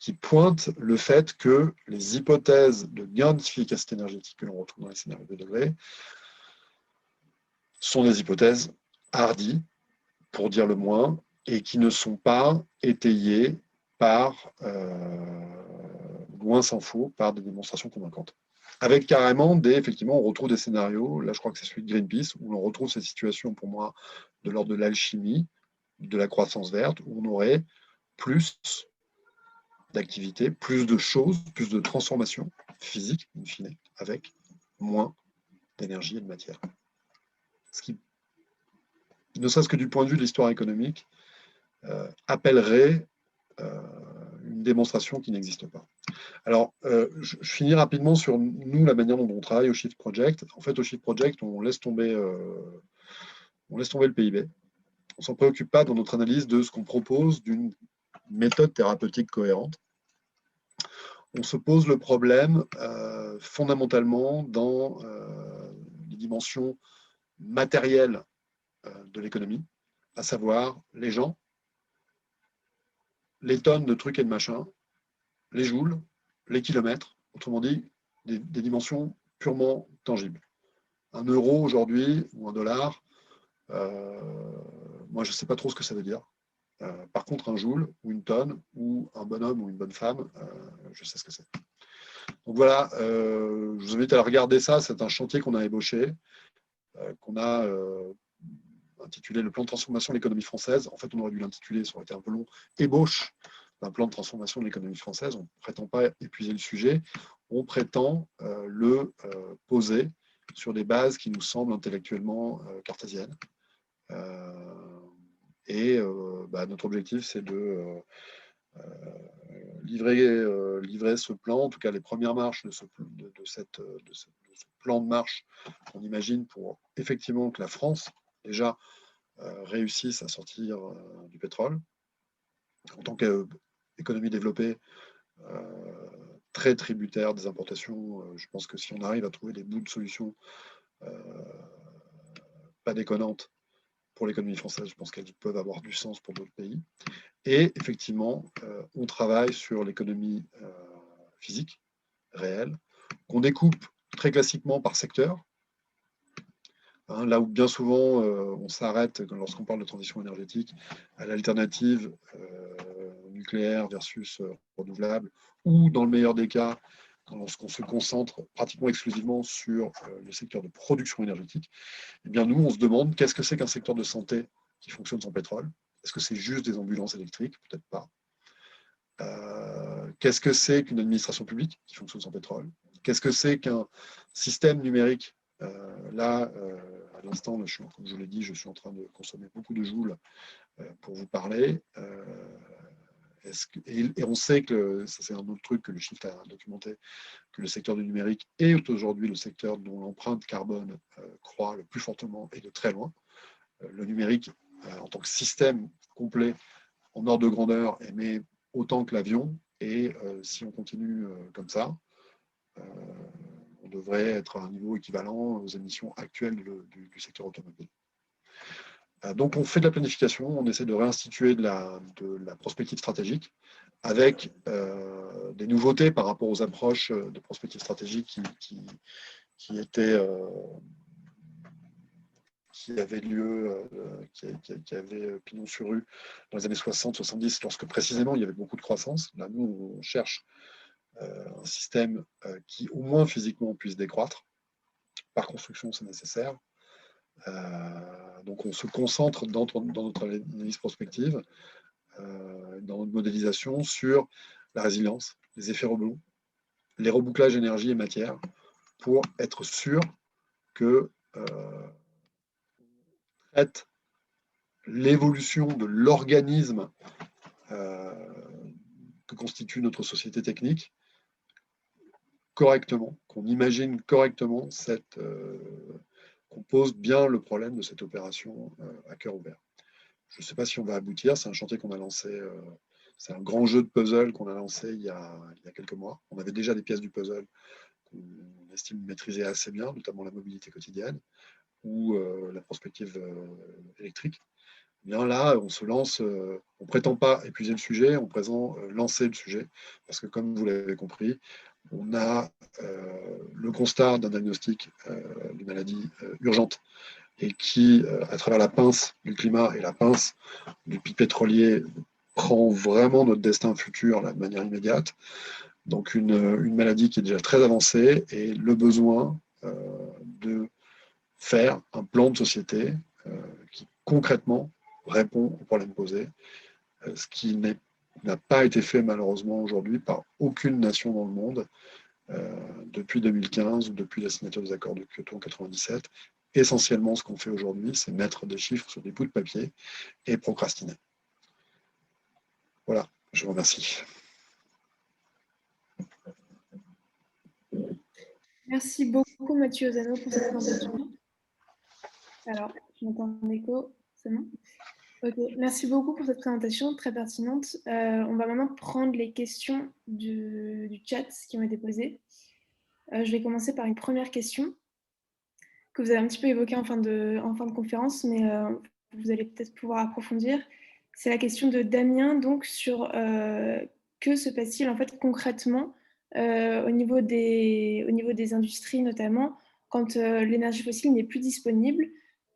S3: qui pointe le fait que les hypothèses de gain d'efficacité énergétique que l'on retrouve dans les scénarios de degrés sont des hypothèses hardies, pour dire le moins, et qui ne sont pas étayées par, loin s'en faut, par des démonstrations convaincantes. Avec carrément effectivement, on retrouve des scénarios, là je crois que c'est celui de Greenpeace, où on retrouve cette situation pour moi de l'ordre de l'alchimie, de la croissance verte, où on aurait plus d'activités, plus de choses, plus de transformations physiques, in fine, avec moins d'énergie et de matière. Ce qui, ne serait-ce que du point de vue de l'histoire économique, appellerait une démonstration qui n'existe pas. Alors, je finis rapidement sur nous, la manière dont on travaille au Shift Project. En fait, au Shift Project, on laisse tomber le PIB. On ne s'en préoccupe pas dans notre analyse de ce qu'on propose d'une méthode thérapeutique cohérente. On se pose le problème fondamentalement dans les dimensions matérielles de l'économie, à savoir les gens, les tonnes de trucs et de machins, les joules, les kilomètres, autrement dit, des dimensions purement tangibles. Un euro aujourd'hui ou un dollar, moi je ne sais pas trop ce que ça veut dire. Par contre, un joule ou une tonne ou un bonhomme ou une bonne femme, je sais ce que c'est. Donc voilà, je vous invite à regarder ça. C'est un chantier qu'on a ébauché, qu'on a intitulé le plan de transformation de l'économie française. En fait, on aurait dû l'intituler, ça aurait été un peu long, ébauche d'un plan de transformation de l'économie française. On ne prétend pas épuiser le sujet, on prétend le poser sur des bases qui nous semblent intellectuellement cartésiennes. Notre objectif, c'est de livrer ce plan, en tout cas les premières marches de ce plan de marche qu'on imagine pour effectivement que la France, déjà, réussisse à sortir du pétrole. En tant qu'économie développée, très tributaire des importations, je pense que si on arrive à trouver des bouts de solutions pas déconnantes pour l'économie française, je pense qu'elles peuvent avoir du sens pour d'autres pays. Et effectivement, on travaille sur l'économie physique, réelle, qu'on découpe très classiquement par secteur. Hein, là où bien souvent on s'arrête lorsqu'on parle de transition énergétique à l'alternative nucléaire versus renouvelable, ou dans le meilleur des cas, lorsqu'on se concentre pratiquement exclusivement sur le secteur de production énergétique, eh bien nous on se demande qu'est-ce que c'est qu'un secteur de santé qui fonctionne sans pétrole. Est-ce que c'est juste des ambulances électriques? Peut-être pas. Qu'est-ce que c'est qu'une administration publique qui fonctionne sans pétrole? Qu'est-ce que c'est qu'un système numérique? À l'instant, comme je vous l'ai dit, je suis en train de consommer beaucoup de joules pour vous parler. Et on sait que, ça c'est un autre truc que le Shift a documenté, que le secteur du numérique est aujourd'hui le secteur dont l'empreinte carbone croît le plus fortement et de très loin. Le numérique, en tant que système complet, en ordre de grandeur, émet autant que l'avion. Et si on continue comme ça, on devrait être à un niveau équivalent aux émissions actuelles du secteur automobile. Donc, on fait de la planification, on essaie de réinstituer de la prospective stratégique avec des nouveautés par rapport aux approches de prospective stratégique qui avaient lieu, qui avaient pignon sur rue dans les années 60-70, lorsque précisément il y avait beaucoup de croissance. Là, nous, on cherche un système qui, au moins physiquement, puisse décroître. Par construction, c'est nécessaire. Donc, on se concentre dans notre analyse prospective, dans notre modélisation, sur la résilience, les effets rebonds, les rebouclages énergie et matière, pour être sûr que traite l'évolution de l'organisme que constitue notre société technique correctement, qu'on imagine correctement qu'on pose bien le problème de cette opération à cœur ouvert. Je ne sais pas si on va aboutir, c'est un chantier qu'on a lancé, c'est un grand jeu de puzzle qu'on a lancé il y a quelques mois. On avait déjà des pièces du puzzle qu'on estime maîtriser assez bien, notamment la mobilité quotidienne ou la prospective électrique. Bien là, on se lance, on ne prétend pas épuiser le sujet, on prétend lancer le sujet, parce que comme vous l'avez compris, on a le constat d'un diagnostic d'une maladie urgente et qui, à travers la pince du climat et la pince du pic pétrolier, prend vraiment notre destin futur là, de manière immédiate. Donc une maladie qui est déjà très avancée et le besoin de faire un plan de société qui concrètement répond aux problèmes posés, ce qui n'a pas été fait malheureusement aujourd'hui par aucune nation dans le monde depuis 2015 ou depuis la signature des accords de Kyoto en 1997. Essentiellement, ce qu'on fait aujourd'hui, c'est mettre des chiffres sur des bouts de papier et procrastiner. Voilà, je vous remercie.
S1: Merci beaucoup Mathieu Ozano pour cette présentation. Alors, je m'entends en écho, c'est bon? Ok, merci beaucoup pour cette présentation très pertinente. On va maintenant prendre les questions du chat qui ont été posées. Je vais commencer par une première question que vous avez un petit peu évoquée en fin de conférence, mais vous allez peut-être pouvoir approfondir. C'est la question de Damien donc, sur que se passe-t-il en fait concrètement au niveau des industries notamment quand l'énergie fossile n'est plus disponible.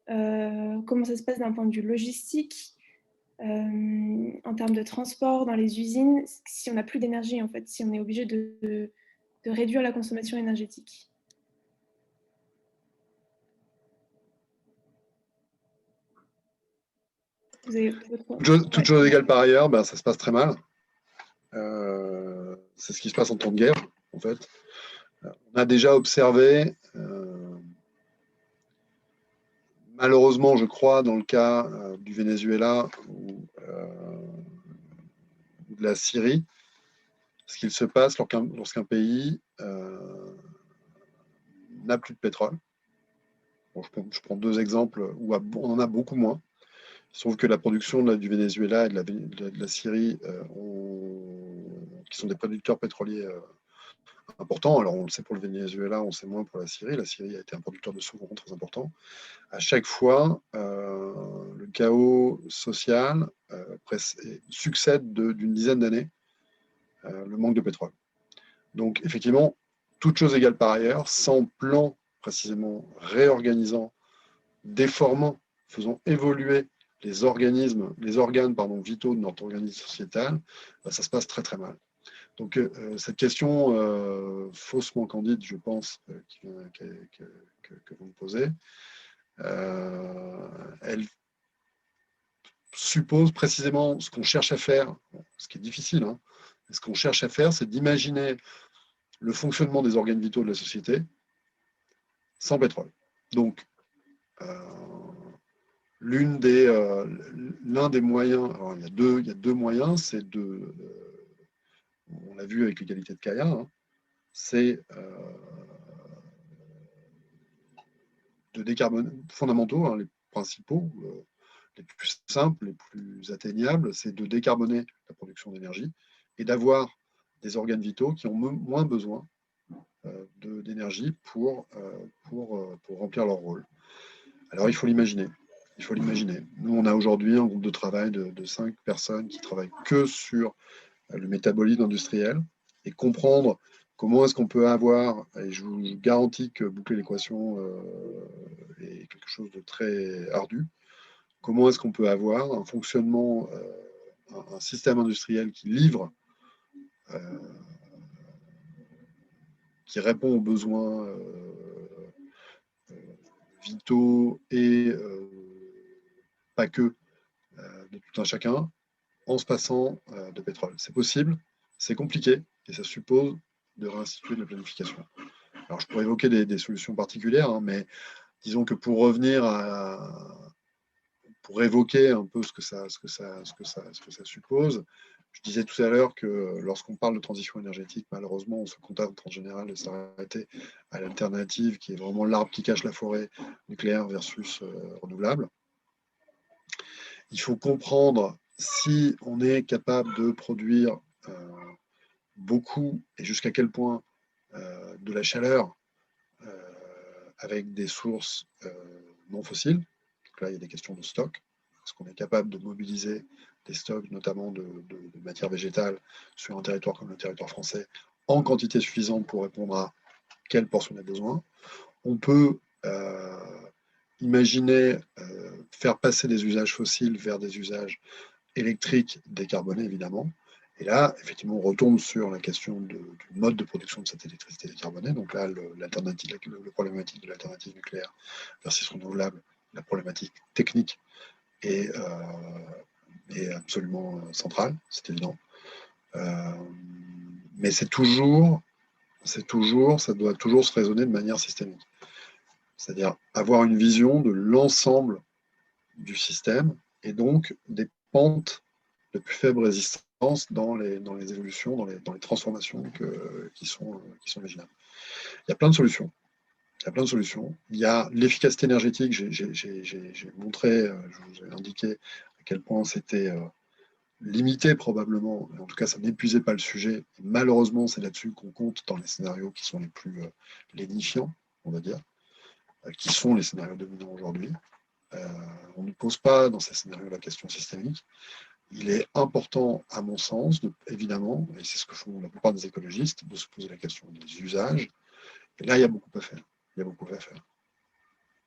S1: Comment ça se passe d'un point de vue logistique, en termes de transport dans les usines, si on n'a plus d'énergie, en fait, si on est obligé de réduire la consommation énergétique.
S3: Toutes choses égales par ailleurs, ben, ça se passe très mal. C'est ce qui se passe en temps de guerre, en fait. On a déjà observé, malheureusement, je crois, dans le cas du Venezuela ou de la Syrie, ce qu'il se passe lorsqu'un pays n'a plus de pétrole. Bon, je prends deux exemples où on en a beaucoup moins. Il se trouve que la production du Venezuela et de la Syrie, qui sont des producteurs pétroliers importants, alors on le sait pour le Venezuela, on le sait moins pour la Syrie. La Syrie a été un producteur de charbon très important. À chaque fois, le chaos social succède d'une dizaine d'années le manque de pétrole. Donc, effectivement, toutes choses égales par ailleurs, sans plan précisément réorganisant, déformant, faisant évoluer les organes vitaux de notre organisme sociétal, ça se passe très très mal. Donc cette question faussement candide, je pense, que vous me posez, elle suppose précisément ce qu'on cherche à faire, ce qui est difficile, hein, ce qu'on cherche à faire, c'est d'imaginer le fonctionnement des organes vitaux de la société sans pétrole. Donc, l'un des moyens, alors il y a deux moyens, c'est on l'a vu avec l'égalité de Kaya, hein, c'est de décarboner, fondamentaux, hein, les principaux, les plus simples, les plus atteignables, c'est de décarboner la production d'énergie et d'avoir des organes vitaux qui ont moins besoin d'énergie pour remplir leur rôle. Alors il faut l'imaginer. Il faut l'imaginer. Nous, on a aujourd'hui un groupe de travail de 5 personnes qui travaillent que sur le métabolisme industriel et comprendre comment est-ce qu'on peut avoir, et je vous garantis que boucler l'équation est quelque chose de très ardu, comment est-ce qu'on peut avoir un fonctionnement, un système industriel qui livre, qui répond aux besoins vitaux et pas que de tout un chacun, en se passant de pétrole. C'est possible, c'est compliqué, et ça suppose de réinstituer de la planification. Alors, je pourrais évoquer des solutions particulières, hein, mais disons que pour revenir pour évoquer un peu ce que ça suppose, je disais tout à l'heure que lorsqu'on parle de transition énergétique, malheureusement, on se contente en général de s'arrêter à l'alternative qui est vraiment l'arbre qui cache la forêt, nucléaire versus renouvelable. Il faut comprendre si on est capable de produire beaucoup et jusqu'à quel point de la chaleur avec des sources non fossiles. Donc là, il y a des questions de stock. Est-ce qu'on est capable de mobiliser des stocks, notamment de matières végétales, sur un territoire comme le territoire français, en quantité suffisante pour répondre à quelle portion on a besoin. On peut imaginer faire passer des usages fossiles vers des usages électriques décarbonés, évidemment. Et là, effectivement, on retombe sur la question du mode de production de cette électricité décarbonée. Donc là, le problématique de l'alternative nucléaire versus renouvelable, la problématique technique est absolument centrale, c'est évident. Mais ça doit toujours se raisonner de manière systémique. C'est-à-dire avoir une vision de l'ensemble du système et donc des pentes de plus faible résistance dans les évolutions, dans les transformations qui sont imaginables. Il y a plein de solutions. Il y a l'efficacité énergétique. J'ai montré, je vous ai indiqué à quel point c'était limité probablement, en tout cas ça n'épuisait pas le sujet. Et malheureusement, c'est là-dessus qu'on compte dans les scénarios qui sont les plus lénifiants, on va dire, qui sont les scénarios dominants aujourd'hui. On ne pose pas dans ces scénarios la question systémique. Il est important, à mon sens, évidemment, et c'est ce que font la plupart des écologistes, de se poser la question des usages. Et là, il y a beaucoup à faire.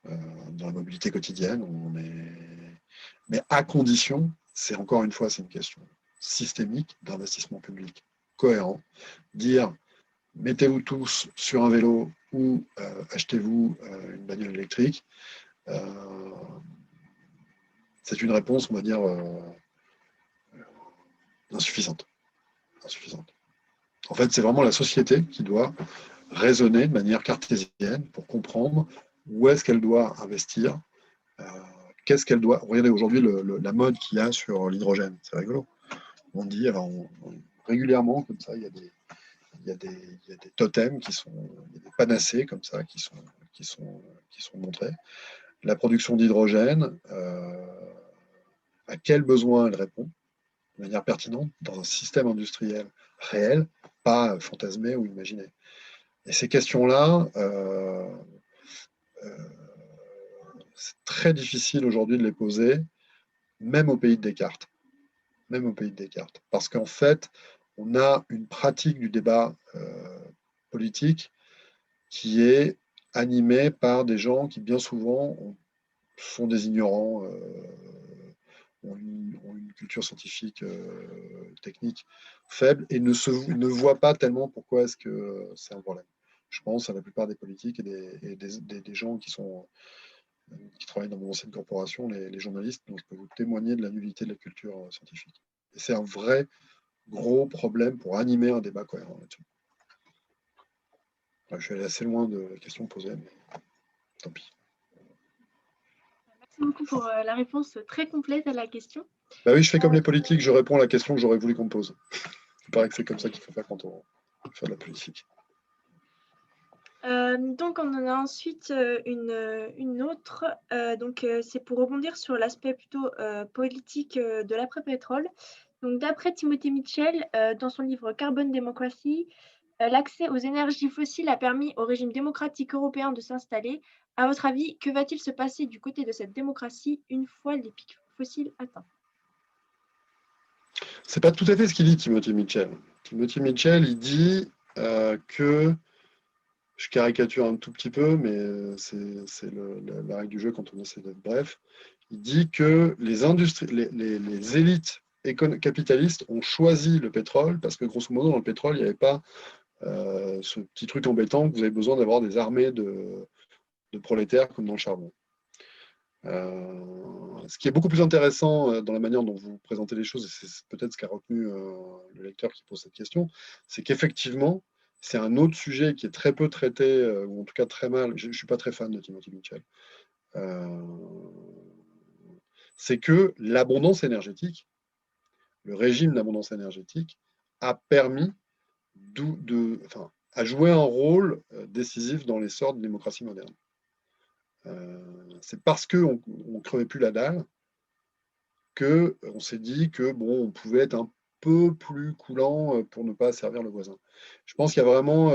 S3: Dans la mobilité quotidienne, mais à condition, c'est encore une fois, c'est une question systémique d'investissement public cohérent. Dire, mettez-vous tous sur un vélo ou achetez-vous une bagnole électrique. C'est une réponse, on va dire, insuffisante. En fait, c'est vraiment la société qui doit raisonner de manière cartésienne pour comprendre où est-ce qu'elle doit investir, qu'est-ce qu'elle doit... Regardez aujourd'hui la mode qu'il y a sur l'hydrogène, c'est rigolo. On dit, alors, régulièrement, comme ça, il y a des totems il y a des panacées comme ça qui sont montrés. La production d'hydrogène, à quel besoin elle répond de manière pertinente dans un système industriel réel, pas fantasmé ou imaginé. Et ces questions-là, c'est très difficile aujourd'hui de les poser, même au pays de Descartes. Parce qu'en fait, on a une pratique du débat politique qui est animée par des gens qui, bien souvent, sont des ignorants, ont une culture scientifique technique faible et ne voient pas tellement pourquoi est-ce que c'est un problème. Je pense à la plupart des politiques et des gens qui travaillent dans mon ancienne corporation, les journalistes, dont je peux vous témoigner de la nullité de la culture scientifique. Et c'est un vrai gros problème pour animer un débat cohérent là-dessus. Je suis allé assez loin de la question posée, mais tant pis.
S2: Merci beaucoup pour la réponse très complète à la question.
S3: Bah oui, je fais comme les politiques, je réponds à la question que j'aurais voulu qu'on me pose. Il paraît que c'est comme ça qu'il faut faire quand on fait de la politique.
S2: Donc, on en a ensuite une autre. Donc, c'est pour rebondir sur l'aspect plutôt politique de l'après-pétrole. Donc, d'après Timothy Mitchell, dans son livre Carbon Democracy, L'accès aux énergies fossiles a permis au régime démocratique européen de s'installer. À votre avis, que va-t-il se passer du côté de cette démocratie une fois les pics fossiles atteints?
S3: C'est pas tout à fait ce qu'il dit, Timothy Mitchell. Timothy Mitchell, il dit que, je caricature un tout petit peu, mais c'est la règle du jeu quand on essaie d'être bref, il dit que les élites capitalistes ont choisi le pétrole parce que, grosso modo, dans le pétrole, il n'y avait pas ce petit truc embêtant que vous avez besoin d'avoir des armées de prolétaires comme dans le charbon. Ce qui est beaucoup plus intéressant dans la manière dont vous présentez les choses, et c'est peut-être ce qu'a retenu le lecteur qui pose cette question, c'est qu'effectivement, c'est un autre sujet qui est très peu traité, ou en tout cas très mal. Je ne suis pas très fan de Timothy Mitchell. C'est que l'abondance énergétique, le régime d'abondance énergétique, a permis a joué un rôle décisif dans l'essor de la démocratie moderne. C'est parce qu'on ne crevait plus la dalle qu'on s'est dit que bon, on pouvait être un peu plus coulant pour ne pas asservir le voisin. Je pense qu'il y a vraiment,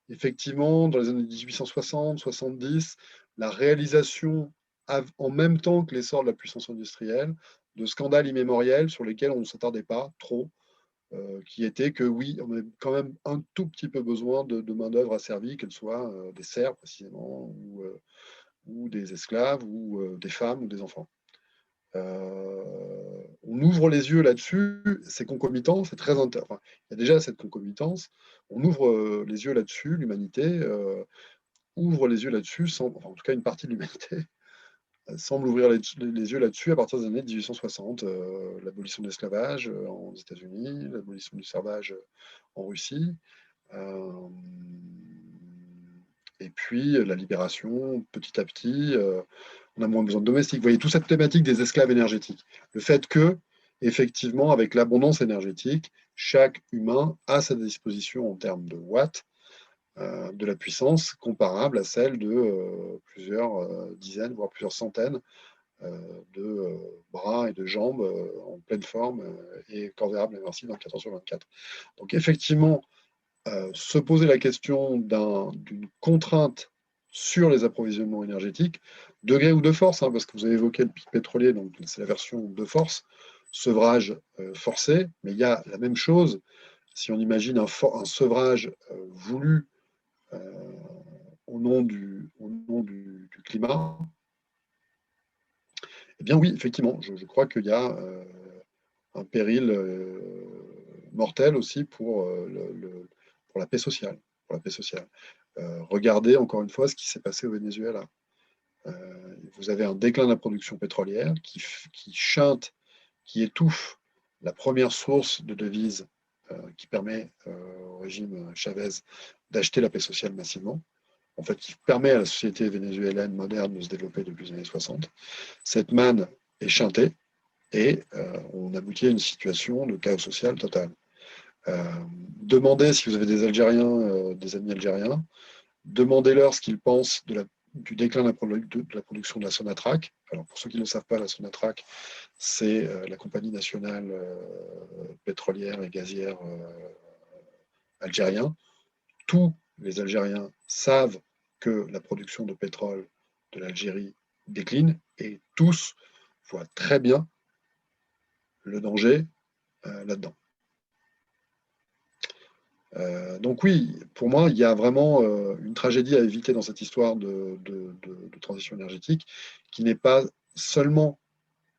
S3: effectivement, dans les années 1860-70, la réalisation en même temps que l'essor de la puissance industrielle, de scandales immémoriels sur lesquels on ne s'attardait pas trop, qui était que oui, on avait quand même un tout petit peu besoin de main-d'œuvre asservie, qu'elle soit des serfs précisément, ou des esclaves, ou des femmes, ou des enfants. On ouvre les yeux là-dessus, c'est concomitant, c'est très intéressant. Enfin, il y a déjà cette concomitance, on ouvre les yeux là-dessus, l'humanité ouvre les yeux là-dessus, enfin, en tout cas une partie de l'humanité semble ouvrir les yeux là-dessus à partir des années 1860, l'abolition de l'esclavage aux États-Unis, l'abolition du servage en Russie, et puis la libération petit à petit. On a moins besoin de domestiques. Vous voyez, toute cette thématique des esclaves énergétiques. Le fait que, effectivement, avec l'abondance énergétique, chaque humain a à sa disposition en termes de watts de la puissance comparable à celle de plusieurs dizaines, voire plusieurs centaines de bras et de jambes en pleine forme et corvéables et invincibles dans 14/24. Donc effectivement, se poser la question d'une contrainte sur les approvisionnements énergétiques, de gré ou de force, hein, parce que vous avez évoqué le pic pétrolier, donc c'est la version de force, sevrage forcé, mais il y a la même chose si on imagine un sevrage voulu au nom du climat. Eh bien oui, effectivement, je crois qu'il y a un péril mortel aussi pour la paix sociale. Pour la paix sociale. Regardez encore une fois ce qui s'est passé au Venezuela. Vous avez un déclin de la production pétrolière qui chinte, qui étouffe la première source de devises qui permet au régime Chavez d'acheter la paix sociale massivement, en fait, qui permet à la société vénézuélienne moderne de se développer depuis les années 60. Cette manne est chantée et on aboutit à une situation de chaos social total. Demandez si vous avez des Algériens, des amis algériens, demandez-leur ce qu'ils pensent du déclin de la production de la Sonatrach. Alors, pour ceux qui ne le savent pas, la Sonatrach, c'est la compagnie nationale pétrolière et gazière algérienne. Tous les Algériens savent que la production de pétrole de l'Algérie décline et tous voient très bien le danger là-dedans. Donc oui, pour moi, il y a vraiment une tragédie à éviter dans cette histoire de transition énergétique qui n'est pas seulement,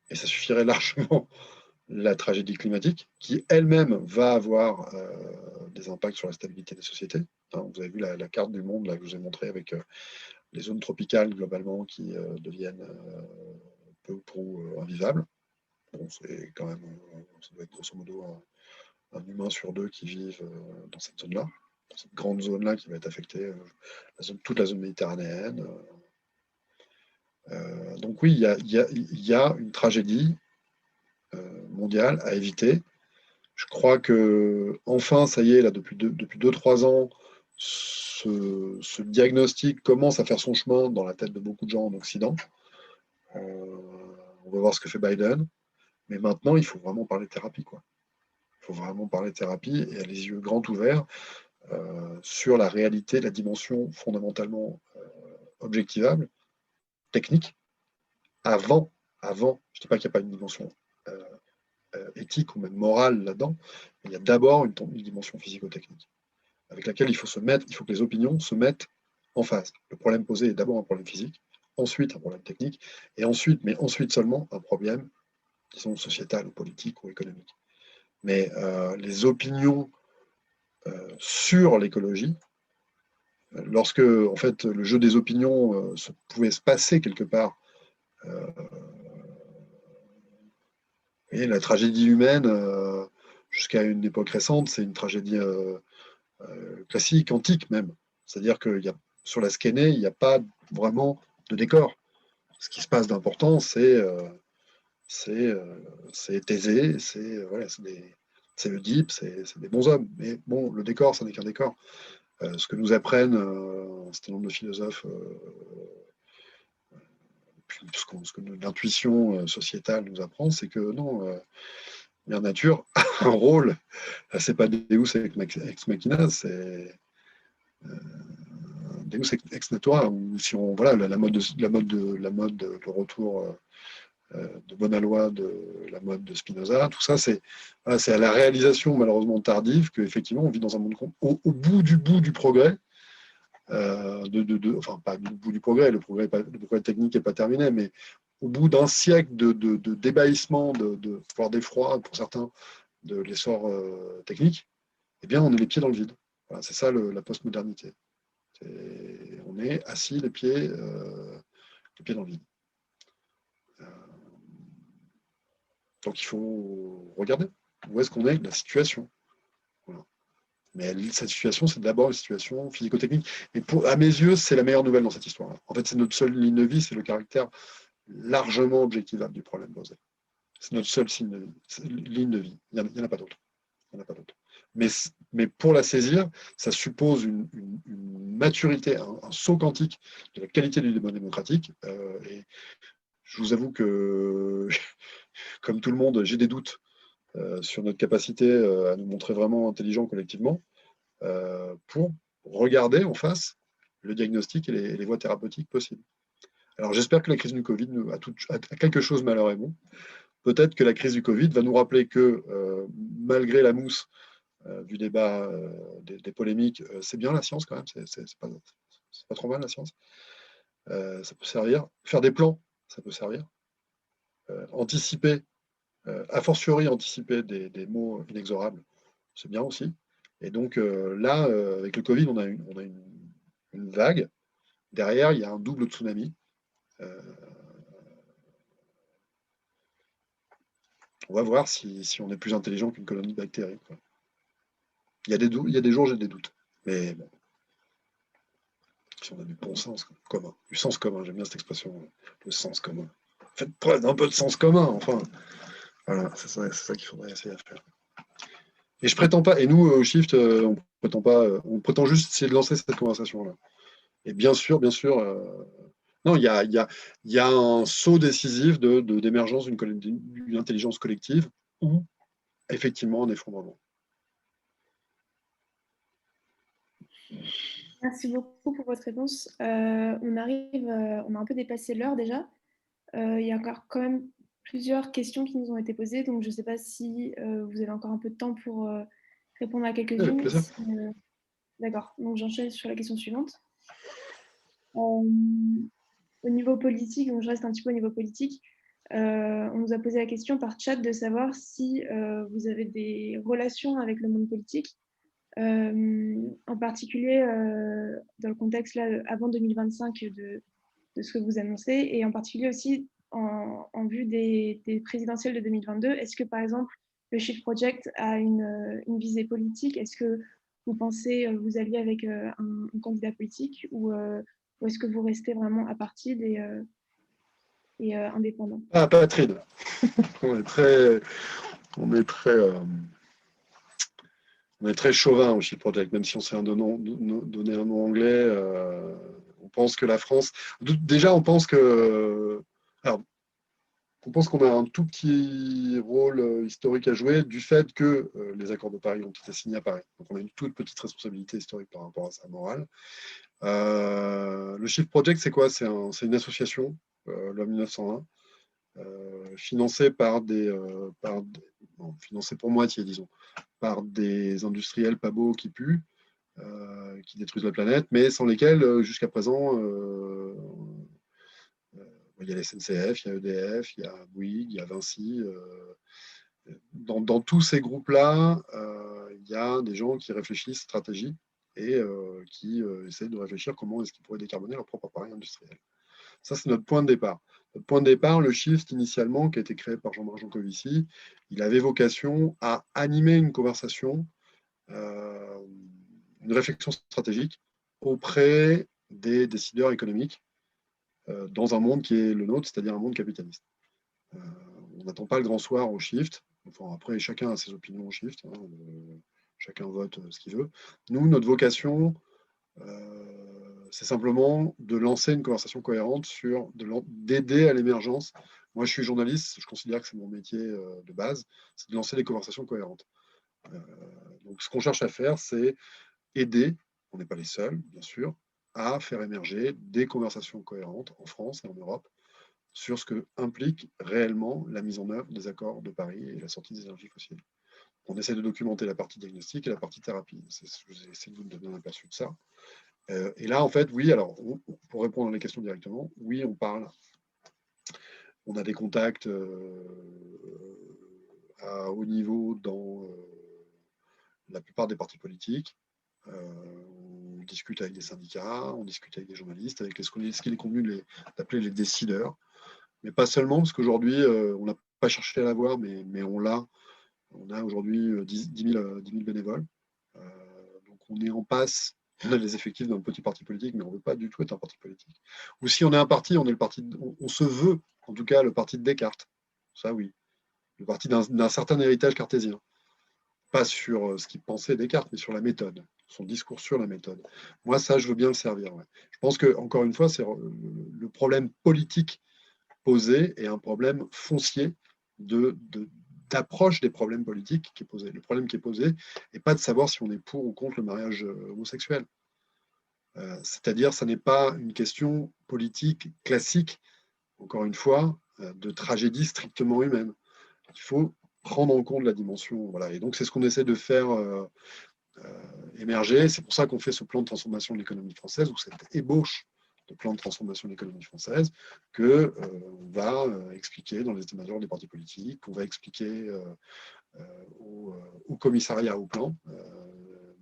S3: et ça suffirait largement, la tragédie climatique, qui elle-même va avoir des impacts sur la stabilité des sociétés. Hein, vous avez vu la carte du monde là, que je vous ai montrée avec les zones tropicales globalement qui deviennent peu ou prou invivables. Bon, c'est quand même, ça doit être grosso modo un humain sur deux qui vivent dans cette zone-là, dans cette grande zone-là qui va être affectée, toute la zone méditerranéenne. Donc oui, il y a une tragédie mondiale à éviter. Je crois que enfin, ça y est, là, depuis 2-3 ans, ce diagnostic commence à faire son chemin dans la tête de beaucoup de gens en Occident. On va voir ce que fait Biden. Mais maintenant, il faut vraiment parler de thérapie, quoi. Il faut vraiment parler de thérapie et a les yeux grands ouverts sur la réalité, la dimension fondamentalement objectivable, technique, avant, je ne dis pas qu'il n'y a pas une dimension éthique ou même morale là-dedans, mais il y a d'abord une dimension physico-technique, avec laquelle il faut que les opinions se mettent en phase. Le problème posé est d'abord un problème physique, ensuite un problème technique, et ensuite, mais ensuite seulement, un problème, disons, sociétal ou politique ou économique. Mais les opinions sur l'écologie, lorsque en fait le jeu des opinions pouvait se passer quelque part, et la tragédie humaine jusqu'à une époque récente, c'est une tragédie classique, antique même. C'est-à-dire que sur la Skéné, il n'y a pas vraiment de décor. Ce qui se passe d'important, c'est Thésée, c'est Oedipe, c'est des bons hommes. Mais bon, le décor, ça n'est qu'un décor. Ce que nous apprennent un certain nombre de philosophes, ce que l'intuition sociétale nous apprend, c'est que non, Mère Nature a un rôle. C'est pas Deus ex machina, c'est Deus ex natura. Ou si on la mode de retour de Bonalois, de la mode de Spinoza, tout ça, c'est à la réalisation malheureusement tardive qu'effectivement on vit dans un monde au bout du progrès. Enfin, pas du bout du progrès, le progrès technique n'est pas terminé, mais au bout d'un siècle de débahissement, voire d'effroi pour certains, de l'essor technique, eh bien, on est les pieds dans le vide. Voilà, c'est ça la postmodernité. On est assis les pieds dans le vide. Donc il faut regarder où est-ce qu'on est de la situation. Voilà. Mais cette situation, c'est d'abord une situation physico-technique. Et à mes yeux, c'est la meilleure nouvelle dans cette histoire-là. En fait, c'est notre seule ligne de vie, c'est le caractère largement objectivable du problème posé. C'est notre seule ligne de vie. Il n'y en a pas d'autre. Mais pour la saisir, ça suppose une maturité, un saut quantique de la qualité du débat démocratique. Et je vous avoue que, comme tout le monde, j'ai des doutes sur notre capacité à nous montrer vraiment intelligents collectivement pour regarder en face le diagnostic et les voies thérapeutiques possibles. Alors j'espère que la crise du Covid a quelque chose malheur et bon. Peut-être que la crise du Covid va nous rappeler que malgré la mousse du débat, des polémiques, c'est bien la science quand même, c'est pas trop mal la science. Ça peut servir. Faire des plans, ça peut servir. Anticiper, a fortiori anticiper des maux inexorables, c'est bien aussi. Et donc là, avec le Covid, on a une vague. Derrière, il y a un double tsunami. On va voir si on est plus intelligent qu'une colonie de bactéries. Quoi. Il y a des jours, j'ai des doutes. Mais bon, si on a du bon sens commun, du sens commun, j'aime bien cette expression, le sens commun. Faites preuve d'un peu de sens commun, enfin. Voilà, c'est ça qu'il faudrait essayer de faire. Et je prétends pas, et nous, au Shift, on prétend pas, on prétend juste essayer de lancer cette conversation-là. Et bien sûr, non, il y a un saut décisif d'émergence d'une intelligence collective ou effectivement un effondrement.
S1: Merci beaucoup pour votre réponse. On a un peu dépassé l'heure déjà. Il y a encore quand même plusieurs questions qui nous ont été posées, donc je ne sais pas si vous avez encore un peu de temps pour répondre à
S3: Avec
S1: quelques-unes.
S3: plaisir.
S1: D'accord, donc j'enchaîne sur la question suivante. Au niveau politique, donc je reste un petit peu au niveau politique, on nous a posé la question par chat de savoir si vous avez des relations avec le monde politique, en particulier dans le contexte là, avant 2025 de ce que vous annoncez, et en particulier aussi en vue des présidentielles de 2022. Est-ce que, par exemple, le Shift Project a une visée politique? Est-ce que vous pensez vous allier avec un candidat politique ou est-ce que vous restez vraiment apartide et indépendant?
S3: Ah, apatride. on est très chauvin au Shift Project, même si on s'est donné un nom anglais. On pense que la France. Déjà, on pense que. Alors, on pense qu'on a un tout petit rôle historique à jouer du fait que les accords de Paris ont été signés à Paris. Donc on a une toute petite responsabilité historique par rapport à sa morale. Le Shift Project, c'est quoi? C'est une association, loi 1901, financée financée pour moitié, disons, par des industriels pas beaux qui puent, qui détruisent la planète, mais sans lesquels, jusqu'à présent, il y a la SNCF, il y a EDF, il y a Bouygues, il y a Vinci. Dans tous ces groupes-là, il y a des gens qui réfléchissent stratégie et qui essayent de réfléchir comment est-ce qu'ils pourraient décarboner leur propre appareil industriel. Ça, c'est notre point de départ. Notre point de départ, le Shift, initialement, qui a été créé par Jean-Marc Jancovici, il avait vocation à animer une conversation, une réflexion stratégique auprès des décideurs économiques dans un monde qui est le nôtre, c'est-à-dire un monde capitaliste. On n'attend pas le grand soir au Shift. Enfin, après, chacun a ses opinions au Shift. Hein, chacun vote ce qu'il veut. Nous, notre vocation, c'est simplement de lancer une conversation cohérente d'aider à l'émergence. Moi, je suis journaliste, je considère que c'est mon métier de base, c'est de lancer des conversations cohérentes. Donc, ce qu'on cherche à faire, c'est aider, on n'est pas les seuls, bien sûr, à faire émerger des conversations cohérentes en France et en Europe sur ce que implique réellement la mise en œuvre des accords de Paris et la sortie des énergies fossiles. On essaie de documenter la partie diagnostic et la partie thérapie. Je vais essayer de vous donner un aperçu de ça. Et là, en fait, oui, alors, pour répondre à la question directement, oui, on parle. On a des contacts à haut niveau dans la plupart des partis politiques. On discute avec des syndicats, on discute avec des journalistes, avec ce qu'il est convenu d'appeler les décideurs. Mais pas seulement, parce qu'aujourd'hui, on n'a pas cherché à l'avoir, mais on l'a. On a aujourd'hui 10 000 bénévoles. Donc on est en passe. On a les effectifs d'un petit parti politique, mais on ne veut pas du tout être un parti politique. Ou si on est un parti, on est le parti. On se veut, en tout cas, le parti de Descartes. Ça, oui. Le parti d'un certain héritage cartésien. Pas sur ce qu'il pensait Descartes, mais sur la méthode. Son discours sur la méthode. Moi, ça, je veux bien le servir. Ouais. Je pense que, encore une fois, c'est le problème politique posé et un problème foncier d'approche des problèmes politiques qui est posé. Le problème qui est posé n'est pas de savoir si on est pour ou contre le mariage homosexuel. C'est-à-dire, ça n'est pas une question politique classique, encore une fois, de tragédie strictement humaine. Il faut prendre en compte la dimension. Voilà. Et donc, c'est ce qu'on essaie de faire émerger. C'est pour ça qu'on fait ce plan de transformation de l'économie française, ou cette ébauche de plan de transformation de l'économie française, qu'on va expliquer dans les états-majors des partis politiques, qu'on va expliquer au commissariat au plan,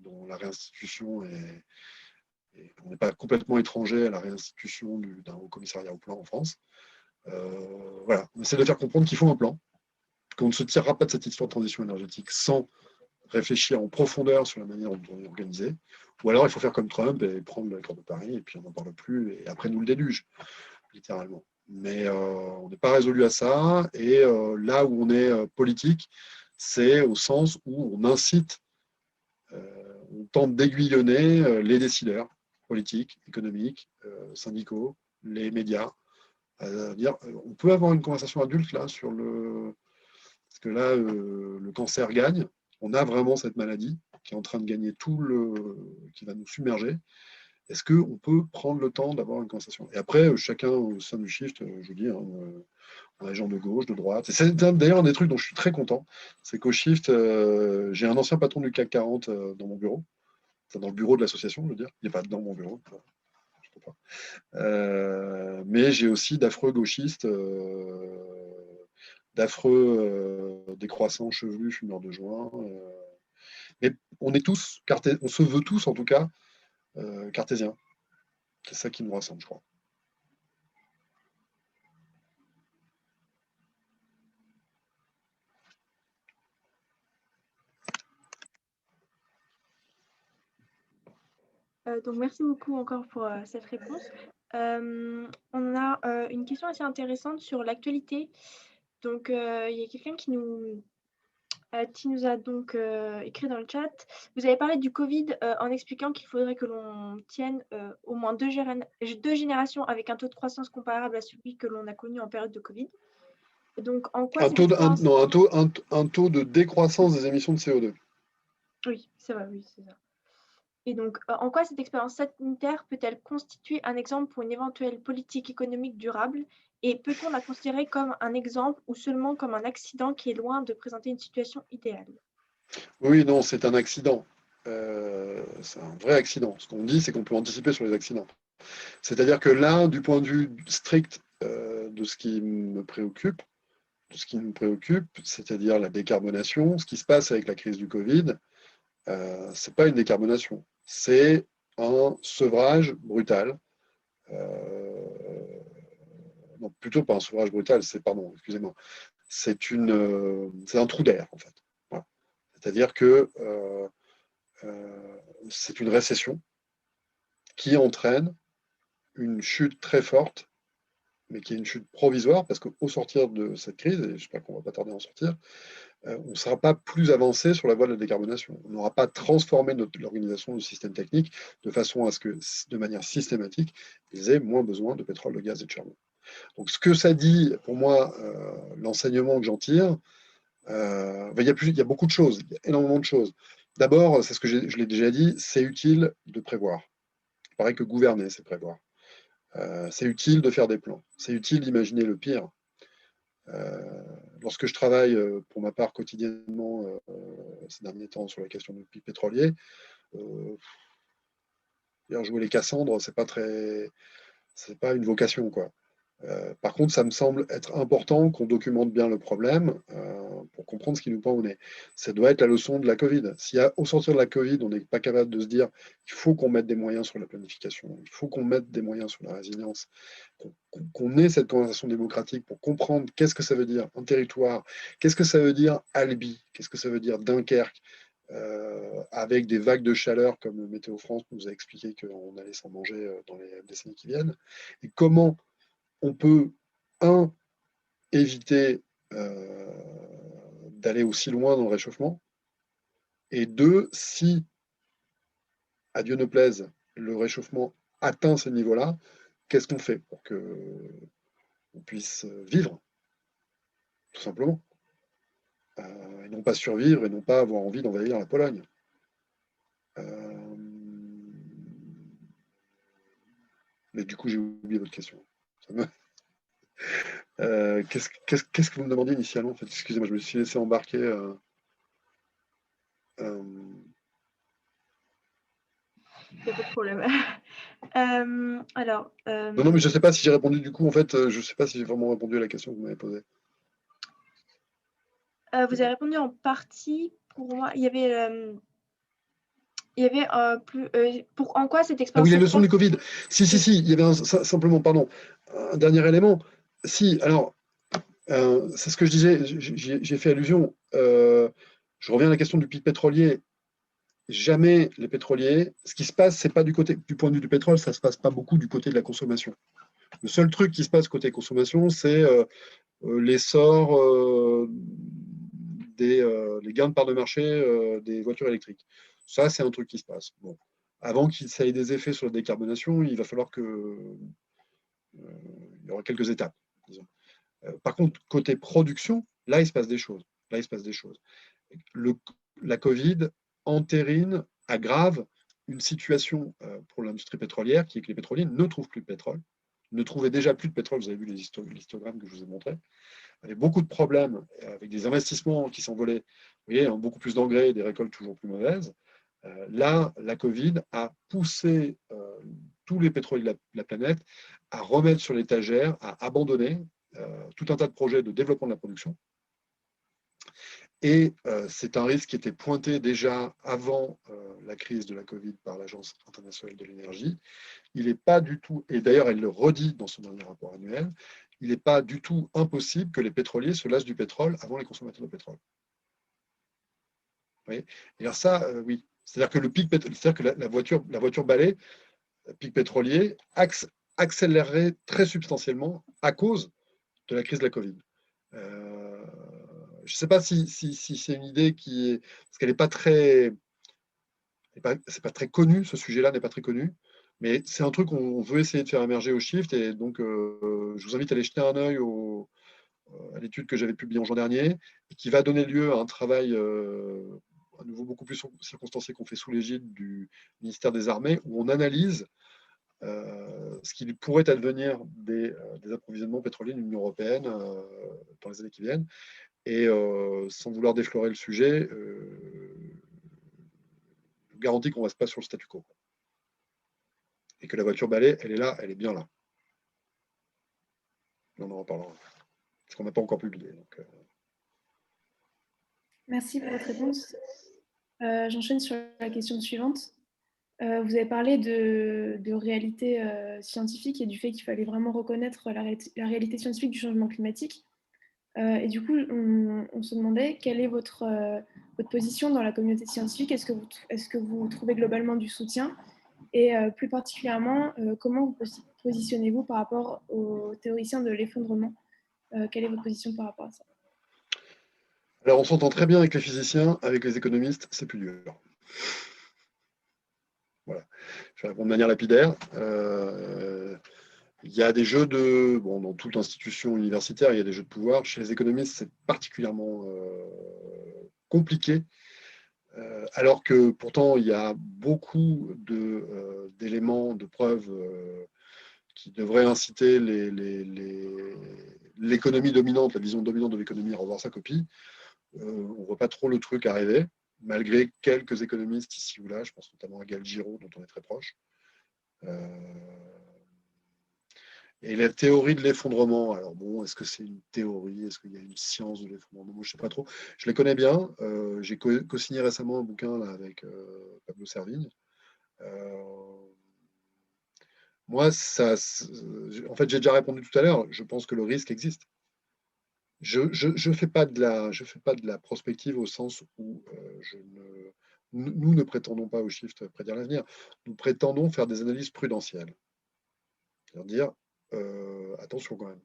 S3: dont la réinstitution est. On n'est pas complètement étranger à la réinstitution d'un haut commissariat au plan en France. Voilà, on essaie de faire comprendre qu'il faut un plan, qu'on ne se tirera pas de cette histoire de transition énergétique sans réfléchir en profondeur sur la manière dont on est organisé, ou alors il faut faire comme Trump et prendre l'accord de Paris et puis on n'en parle plus et après nous le déluge, littéralement. Mais on n'est pas résolu à ça et là où on est politique, c'est au sens où on incite, on tente d'aiguillonner les décideurs politiques, économiques, syndicaux, les médias, à dire on peut avoir une conversation adulte là sur le... Parce que là, le cancer gagne. On a vraiment cette maladie qui est en train de gagner qui va nous submerger. Est-ce qu'on peut prendre le temps d'avoir une conversation? Et après, chacun au sein du Shift, je vous dis, hein, on a des gens de gauche, de droite. Et c'est d'ailleurs un des trucs dont je suis très content, c'est qu'au Shift, j'ai un ancien patron du CAC 40 dans mon bureau, enfin dans le bureau de l'association, je veux dire. Il n'est pas dans mon bureau. Je peux pas. Mais j'ai aussi d'affreux gauchistes, d'affreux décroissants chevelus, fumeurs de joint. Mais on est tous, on se veut tous en tout cas, cartésiens. C'est ça qui nous rassemble, je crois.
S2: Donc, merci beaucoup encore pour cette réponse. On a une question assez intéressante sur l'actualité. Donc, il y a quelqu'un qui nous a donc écrit dans le chat. Vous avez parlé du Covid en expliquant qu'il faudrait que l'on tienne au moins deux générations avec un taux de croissance comparable à celui que l'on a connu en période de Covid. Donc, en quoi
S3: Un
S2: cette
S3: taux de,
S2: expérience...
S3: non, un taux de décroissance des émissions de CO2.
S2: Oui, c'est vrai, oui, c'est ça. Et donc, en quoi cette expérience sanitaire peut-elle constituer un exemple pour une éventuelle politique économique durable? Et peut-on la considérer comme un exemple ou seulement comme un accident qui est loin de présenter une situation idéale?
S3: Oui, non, c'est un accident. C'est un vrai accident. Ce qu'on dit, c'est qu'on peut anticiper sur les accidents. C'est-à-dire que là, du point de vue strict de ce qui me préoccupe, de ce qui nous préoccupe, c'est-à-dire la décarbonation, ce qui se passe avec la crise du Covid, c'est pas une décarbonation, c'est un sevrage brutal. Non, plutôt pas un sevrage brutal, pardon, excusez-moi, c'est un trou d'air en fait. Voilà. C'est-à-dire que c'est une récession qui entraîne une chute très forte, mais qui est une chute provisoire, parce qu'au sortir de cette crise, et j'espère qu'on ne va pas tarder à en sortir, on ne sera pas plus avancé sur la voie de la décarbonation. On n'aura pas transformé l'organisation du système technique de façon à ce que, de manière systématique, ils aient moins besoin de pétrole, de gaz et de charbon. Donc, ce que ça dit, pour moi, l'enseignement que j'en tire, il y a beaucoup de choses, il y a énormément de choses. D'abord, c'est ce que je l'ai déjà dit, c'est utile de prévoir. Il paraît que gouverner, c'est prévoir. C'est utile de faire des plans. C'est utile d'imaginer le pire. Lorsque je travaille pour ma part quotidiennement ces derniers temps sur la question du pic pétrolier, jouer les Cassandres, c'est pas une vocation, quoi. Par contre, ça me semble être important qu'on documente bien le problème pour comprendre ce qui nous pend au nez. Ça doit être la leçon de la Covid. Si au sortir de la Covid, on n'est pas capable de se dire qu'il faut qu'on mette des moyens sur la planification, il faut qu'on mette des moyens sur la résilience, qu'on ait cette conversation démocratique pour comprendre qu'est-ce que ça veut dire un territoire, qu'est-ce que ça veut dire Albi, qu'est-ce que ça veut dire Dunkerque, avec des vagues de chaleur comme Météo France nous a expliqué qu'on allait s'en manger dans les décennies qui viennent, et comment on peut, éviter d'aller aussi loin dans le réchauffement, et deux, si, à Dieu ne plaise, le réchauffement atteint ce niveau-là, qu'est-ce qu'on fait pour qu'on puisse vivre, tout simplement, et non pas survivre, et non pas avoir envie d'envahir la Pologne. Mais du coup, j'ai oublié votre question. Qu'est-ce que vous me demandez initialement en fait? Excusez-moi, je me suis laissé embarquer.
S2: Il n'y a pas de problème. Alors,
S3: Non, mais je ne sais pas si j'ai répondu du coup. En fait, je ne sais pas si j'ai vraiment répondu à la question que vous m'avez posée.
S2: vous avez répondu en partie. Pour moi, il y avait en quoi cette
S3: Ah
S2: expérience
S3: oui, les leçons
S2: sanitaire...
S3: du Covid. Si, il y avait simplement, pardon, un dernier élément. Si, alors, c'est ce que je disais, j'ai fait allusion. Je reviens à la question du pic pétrolier. Jamais les pétroliers, ce qui se passe, c'est pas du point de vue du pétrole, ça se passe pas beaucoup du côté de la consommation. Le seul truc qui se passe côté consommation, c'est l'essor les gains de part de marché des voitures électriques. Ça, c'est un truc qui se passe. Bon. Avant qu'il ça ait des effets sur la décarbonation, il va falloir il y aura quelques étapes. Disons. Par contre, côté production, là, il se passe des choses. La Covid entérine, aggrave une situation pour l'industrie pétrolière qui est que les pétroliers ne trouvent plus de pétrole, ne trouvaient déjà plus de pétrole. Vous avez vu les histogrammes que je vous ai montrés. Avec beaucoup de problèmes, avec des investissements qui s'envolaient, vous voyez, beaucoup plus d'engrais et des récoltes toujours plus mauvaises. Là, la Covid a poussé tous les pétroliers de la planète à remettre sur l'étagère, à abandonner tout un tas de projets de développement de la production. Et c'est un risque qui était pointé déjà avant la crise de la Covid par l'Agence internationale de l'énergie. Il n'est pas du tout, et d'ailleurs elle le redit dans son dernier rapport annuel, il n'est pas du tout impossible que les pétroliers se lassent du pétrole avant les consommateurs de pétrole. Vous voyez, et alors ça, oui. C'est-à-dire que c'est-à-dire que la voiture balai, pic pétrolier, accélérerait très substantiellement à cause de la crise de la Covid. Je ne sais pas si c'est une idée qui est, parce qu'elle n'est pas très, c'est pas très connu, ce sujet-là n'est pas très connu, mais c'est un truc qu'on veut essayer de faire émerger au Shift, et donc je vous invite à aller jeter un œil à l'étude que j'avais publiée en juin dernier, et qui va donner lieu à un travail à nouveau beaucoup plus circonstancié qu'on fait sous l'égide du ministère des Armées, où on analyse ce qui pourrait advenir des approvisionnements pétroliers de l'Union européenne dans les années qui viennent. Et sans vouloir déflorer le sujet, je vous garantis qu'on ne reste pas sur le statu quo. Et que la voiture balai, elle est là, elle est bien là. Et on en reparlera. Parce qu'on n'a pas encore publié. Donc,
S1: Merci pour votre réponse. J'enchaîne sur la question suivante. Vous avez parlé de réalité scientifique et du fait qu'il fallait vraiment reconnaître la réalité scientifique du changement climatique. Et du coup, on se demandait quelle est votre position dans la communauté scientifique. Est-ce que vous trouvez globalement du soutien? Et plus particulièrement, comment vous positionnez-vous par rapport aux théoriciens de l'effondrement? Quelle est votre position par rapport à ça?
S3: alors, on s'entend très bien avec les physiciens, avec les économistes, c'est plus dur. Voilà. Je vais répondre de manière lapidaire. Il y a des jeux de... Bon, dans toute institution universitaire, il y a des jeux de pouvoir. Chez les économistes, c'est particulièrement compliqué, alors que pourtant, il y a beaucoup d'éléments, de preuves qui devraient inciter l'économie dominante, la vision dominante de l'économie à revoir sa copie. On ne voit pas trop le truc arriver, malgré quelques économistes ici ou là. Je pense notamment à Gal Giraud, dont on est très proche. Et la théorie de l'effondrement, alors bon, est-ce que c'est une théorie? Est-ce qu'il y a une science de l'effondrement? Moi, je ne sais pas trop. Je les connais bien. J'ai co-signé récemment un bouquin là, avec Pablo Servigne. Moi, en fait, j'ai déjà répondu tout à l'heure. Je pense que le risque existe. Je fais pas de la prospective au sens où nous ne prétendons pas au Shift prédire l'avenir. Nous prétendons faire des analyses prudentielles. C'est-à-dire, attention quand même.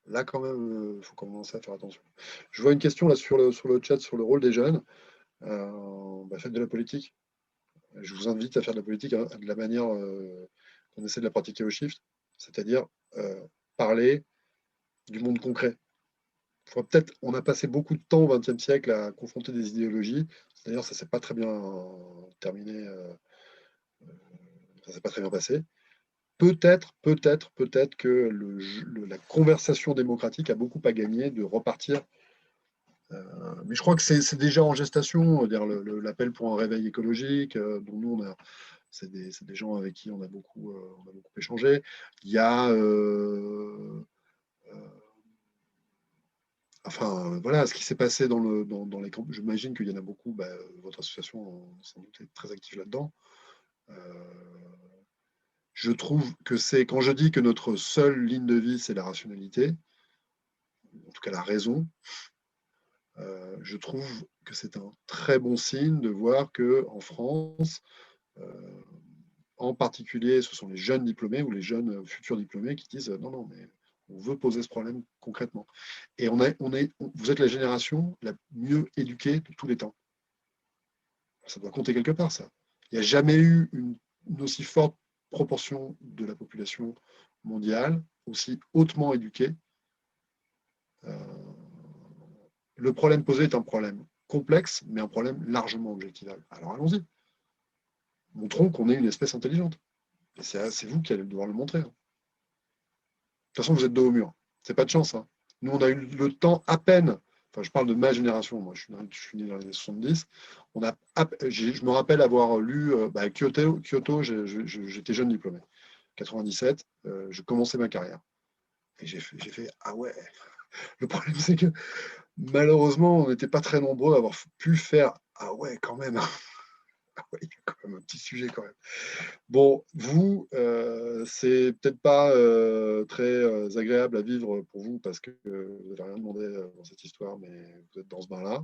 S3: Là, quand même, il faut commencer à faire attention. Je vois une question là sur le chat sur le rôle des jeunes. Faites de la politique. Je vous invite à faire de la politique de la manière qu'on essaie de la pratiquer au Shift, c'est-à-dire parler du monde concret. On a passé beaucoup de temps au XXe siècle à confronter des idéologies. D'ailleurs, ça ne s'est pas très bien terminé, ça ne s'est pas très bien passé. Peut-être que la conversation démocratique a beaucoup à gagner de repartir. Mais je crois que c'est déjà en gestation, l'appel pour un réveil écologique, dont nous, c'est des gens avec qui on a beaucoup échangé. Il y a voilà, ce qui s'est passé dans les camps. J'imagine qu'il y en a beaucoup. Votre association, sans doute, est très active là-dedans. Je trouve que quand je dis que notre seule ligne de vie, c'est la rationalité, en tout cas la raison, je trouve que c'est un très bon signe de voir qu'en France, en particulier, ce sont les jeunes diplômés ou les jeunes futurs diplômés qui disent non, mais on veut poser ce problème concrètement. Et vous êtes la génération la mieux éduquée de tous les temps. Ça doit compter quelque part, ça. Il n'y a jamais eu une aussi forte proportion de la population mondiale, aussi hautement éduquée. Le problème posé est un problème complexe, mais un problème largement objectivable. Alors allons-y. Montrons qu'on est une espèce intelligente. Et c'est vous qui allez devoir le montrer. De toute façon, vous êtes dos au mur. C'est pas de chance. Hein. Nous, on a eu le temps à peine. Enfin, je parle de ma génération. Moi, je suis né dans les années 70. Je me rappelle avoir lu Kyoto, j'étais jeune diplômé. 97, je commençais ma carrière. Et j'ai fait ah ouais. Le problème, c'est que malheureusement, on n'était pas très nombreux à avoir pu faire ah ouais, quand même. Ah ouais, il y a quand même un petit sujet quand même. Bon, vous, c'est peut-être pas très agréable à vivre pour vous parce que vous n'avez rien demandé dans cette histoire, mais vous êtes dans ce bain-là.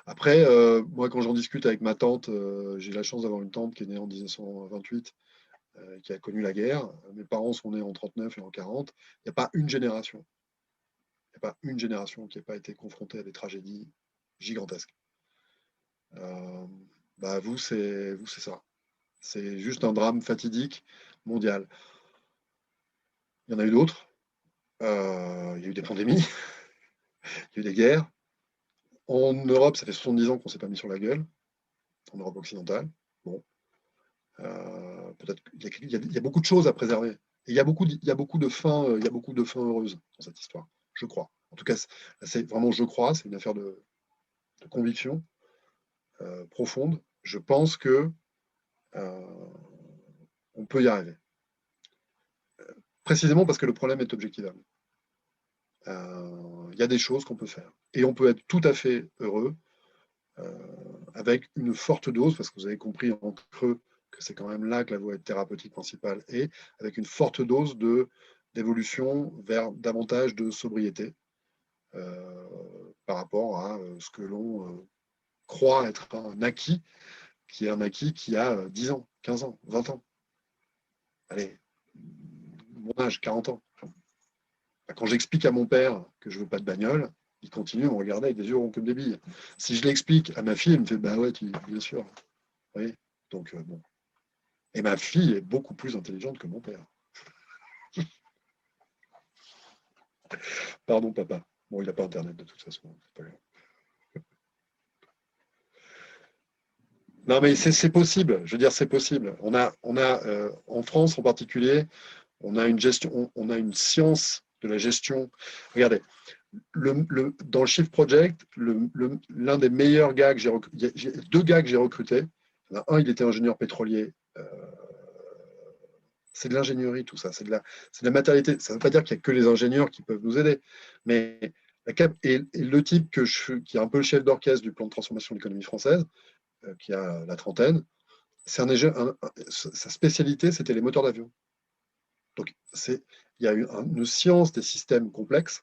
S3: Après, moi, quand j'en discute avec ma tante, j'ai la chance d'avoir une tante qui est née en 1928, qui a connu la guerre. Mes parents sont nés en 39 et en 40. Il n'y a pas une génération. Il n'y a pas une génération qui n'a pas été confrontée à des tragédies gigantesques. Vous, c'est ça. C'est juste un drame fatidique mondial. Il y en a eu d'autres. il y a eu des pandémies, il y a eu des guerres. En Europe, ça fait 70 ans qu'on ne s'est pas mis sur la gueule, en Europe occidentale. Bon. Peut-être qu'il y a beaucoup de choses à préserver. Et il y a beaucoup de fins heureuses dans cette histoire, je crois. En tout cas, c'est vraiment je crois, c'est une affaire de conviction profonde. Je pense que on peut y arriver. Précisément parce que le problème est objectivable. Il y a des choses qu'on peut faire. Et on peut être tout à fait heureux avec une forte dose, parce que vous avez compris en creux que c'est quand même là que la voie thérapeutique principale est, avec une forte dose d'évolution vers davantage de sobriété par rapport à ce que l'on croit être un acquis, qui est un acquis qui a 10 ans, 15 ans, 20 ans. Allez, mon âge, 40 ans. Quand j'explique à mon père que je ne veux pas de bagnole, il continue à me regarder avec des yeux ronds comme des billes. Si je l'explique à ma fille, elle me fait bah ouais, bien sûr. Oui. Donc bon. Et ma fille est beaucoup plus intelligente que mon père. Pardon, papa. Bon, il n'a pas Internet de toute façon. C'est pas grave. Non, mais c'est possible. Je veux dire, c'est possible. On a en France en particulier, on a une gestion, on a une science de la gestion. Regardez, dans le Shift Project, l'un des meilleurs gars que j'ai recruté, il y a deux gars que j'ai recrutés. Un, il était ingénieur pétrolier. C'est de l'ingénierie, tout ça. C'est de la matérialité. Ça ne veut pas dire qu'il n'y a que les ingénieurs qui peuvent nous aider. Mais et le type qui est un peu le chef d'orchestre du plan de transformation de l'économie française, qui a la trentaine, sa spécialité, c'était les moteurs d'avion. Donc, il y a eu une science des systèmes complexes.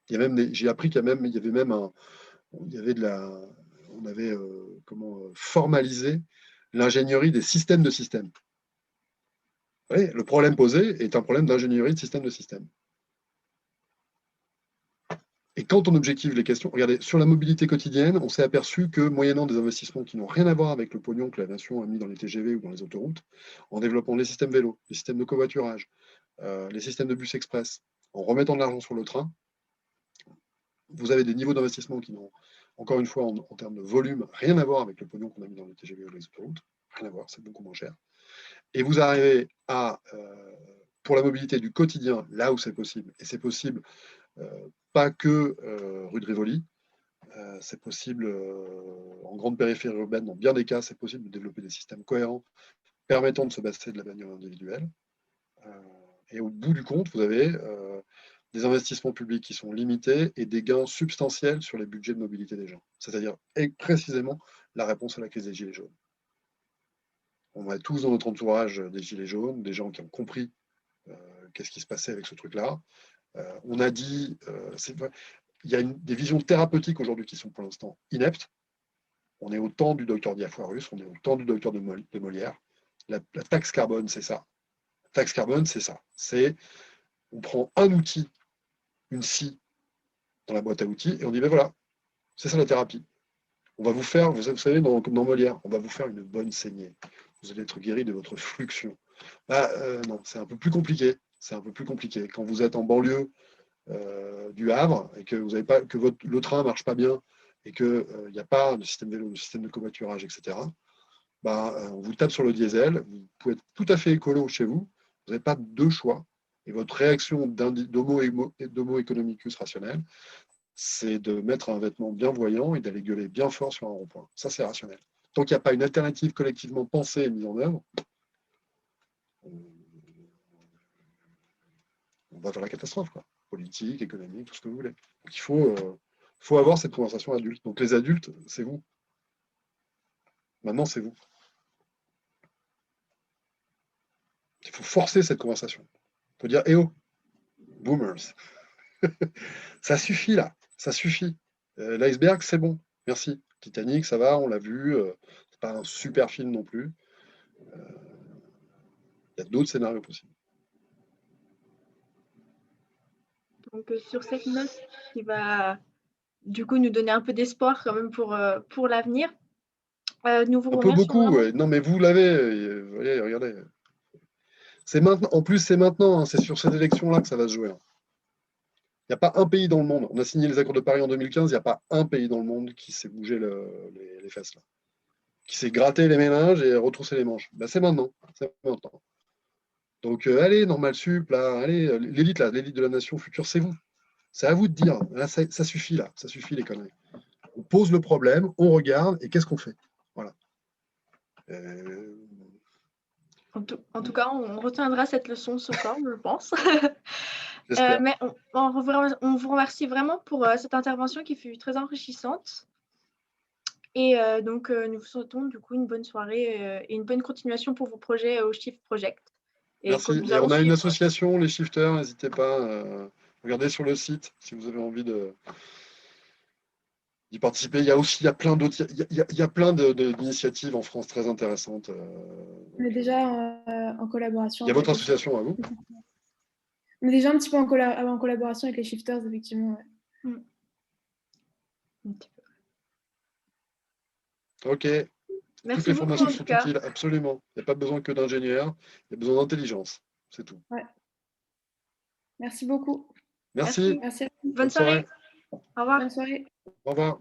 S3: J'ai appris qu'il y avait même on avait formalisé l'ingénierie des systèmes de systèmes. Vous voyez, le problème posé est un problème d'ingénierie de système de système. Et quand on objective les questions, regardez, sur la mobilité quotidienne, on s'est aperçu que moyennant des investissements qui n'ont rien à voir avec le pognon que la nation a mis dans les TGV ou dans les autoroutes, en développant les systèmes vélos, les systèmes de covoiturage, les systèmes de bus express, en remettant de l'argent sur le train, vous avez des niveaux d'investissement qui n'ont, encore une fois, en termes de volume, rien à voir avec le pognon qu'on a mis dans les TGV ou les autoroutes, rien à voir, c'est beaucoup moins cher. Et vous arrivez à, pour la mobilité du quotidien, là où c'est possible, et c'est possible pas que rue de Rivoli, c'est possible en grande périphérie urbaine, dans bien des cas, c'est possible de développer des systèmes cohérents permettant de se passer de la bagnole individuelle. Et au bout du compte, vous avez des investissements publics qui sont limités et des gains substantiels sur les budgets de mobilité des gens. C'est-à-dire précisément la réponse à la crise des Gilets jaunes. On a tous dans notre entourage des Gilets jaunes, des gens qui ont compris qu'est-ce qui se passait avec ce truc-là. On a dit, il y a des visions thérapeutiques aujourd'hui qui sont pour l'instant ineptes. On est au temps du docteur Diafoirus, on est au temps du docteur de Molière. La taxe carbone, c'est ça. La taxe carbone, c'est ça. On prend un outil, une scie dans la boîte à outils, et on dit, ben voilà, c'est ça la thérapie. On va vous faire, vous savez, dans Molière, on va vous faire une bonne saignée. Vous allez être guéri de votre fluxion. Non, c'est un peu plus compliqué. C'est un peu plus compliqué. Quand vous êtes en banlieue du Havre et que vous avez pas, que le train ne marche pas bien et qu'il n'y a pas de système vélo, de système de covoiturage, etc., on vous tape sur le diesel. Vous pouvez être tout à fait écolo chez vous. Vous n'avez pas deux choix. Et votre réaction d'homo economicus rationnel, c'est de mettre un vêtement bien voyant et d'aller gueuler bien fort sur un rond-point. Ça, c'est rationnel. Tant qu'il n'y a pas une alternative collectivement pensée et mise en œuvre, on va vers la catastrophe, quoi. Politique, économique, tout ce que vous voulez. Donc il faut avoir cette conversation adulte. Donc les adultes, c'est vous. Maintenant, c'est vous. Il faut forcer cette conversation. Il faut dire, eh oh, boomers. Ça suffit là, ça suffit. L'iceberg, c'est bon. Merci. Titanic, ça va, on l'a vu. C'est pas un super film non plus. Il y a d'autres scénarios possibles.
S2: Donc sur cette note qui va du coup nous donner un peu d'espoir quand même pour l'avenir, nous vous
S3: Un peu
S2: remercions
S3: beaucoup.
S2: vraiment.
S3: Non, mais vous l'avez. Regardez. C'est maintenant. En plus, c'est maintenant. Hein, c'est sur cette élection-là que ça va se jouer. Hein. Il n'y a pas un pays dans le monde. On a signé les accords de Paris en 2015. Il n'y a pas un pays dans le monde qui s'est bougé les fesses, là. Qui s'est gratté les méninges et retroussé les manches. Ben, c'est maintenant. C'est maintenant. Donc, allez, Normal Sup, là, allez, l'élite de la nation future, c'est vous. C'est à vous de dire. Là, ça suffit, là. Ça suffit, les conneries. On pose le problème, on regarde, et qu'est-ce qu'on fait? Voilà.
S2: En tout cas, on retiendra cette leçon ce soir, je pense.
S3: J'espère.
S2: Mais on vous remercie vraiment pour cette intervention qui fut très enrichissante. Et donc, nous vous souhaitons du coup une bonne soirée et une bonne continuation pour vos projets au Shift Project.
S3: Merci.
S2: Nous
S3: Et
S2: allons
S3: on a une
S2: suivre.
S3: association, les shifters, n'hésitez pas, regardez sur le site si vous avez envie d'y participer. Il y a aussi, il y a plein d'autres, il y a plein d'initiatives en France très intéressantes.
S1: On est déjà en collaboration.
S3: Il y a
S1: avec
S3: votre
S1: les
S3: association à vous?
S1: On est déjà un petit peu en collaboration avec les shifters, effectivement. Ouais.
S2: Un petit peu.
S3: Ok.
S2: Merci
S3: Toutes les
S2: beaucoup,
S3: formations
S2: en
S3: sont
S2: tout cas.
S3: utiles, absolument. Il n'y a pas besoin que d'ingénieurs, il y a besoin d'intelligence. C'est tout.
S1: Ouais. Merci beaucoup.
S3: Merci.
S1: Merci.
S2: Bonne soirée. Au revoir.
S1: Bonne soirée.
S3: Au revoir.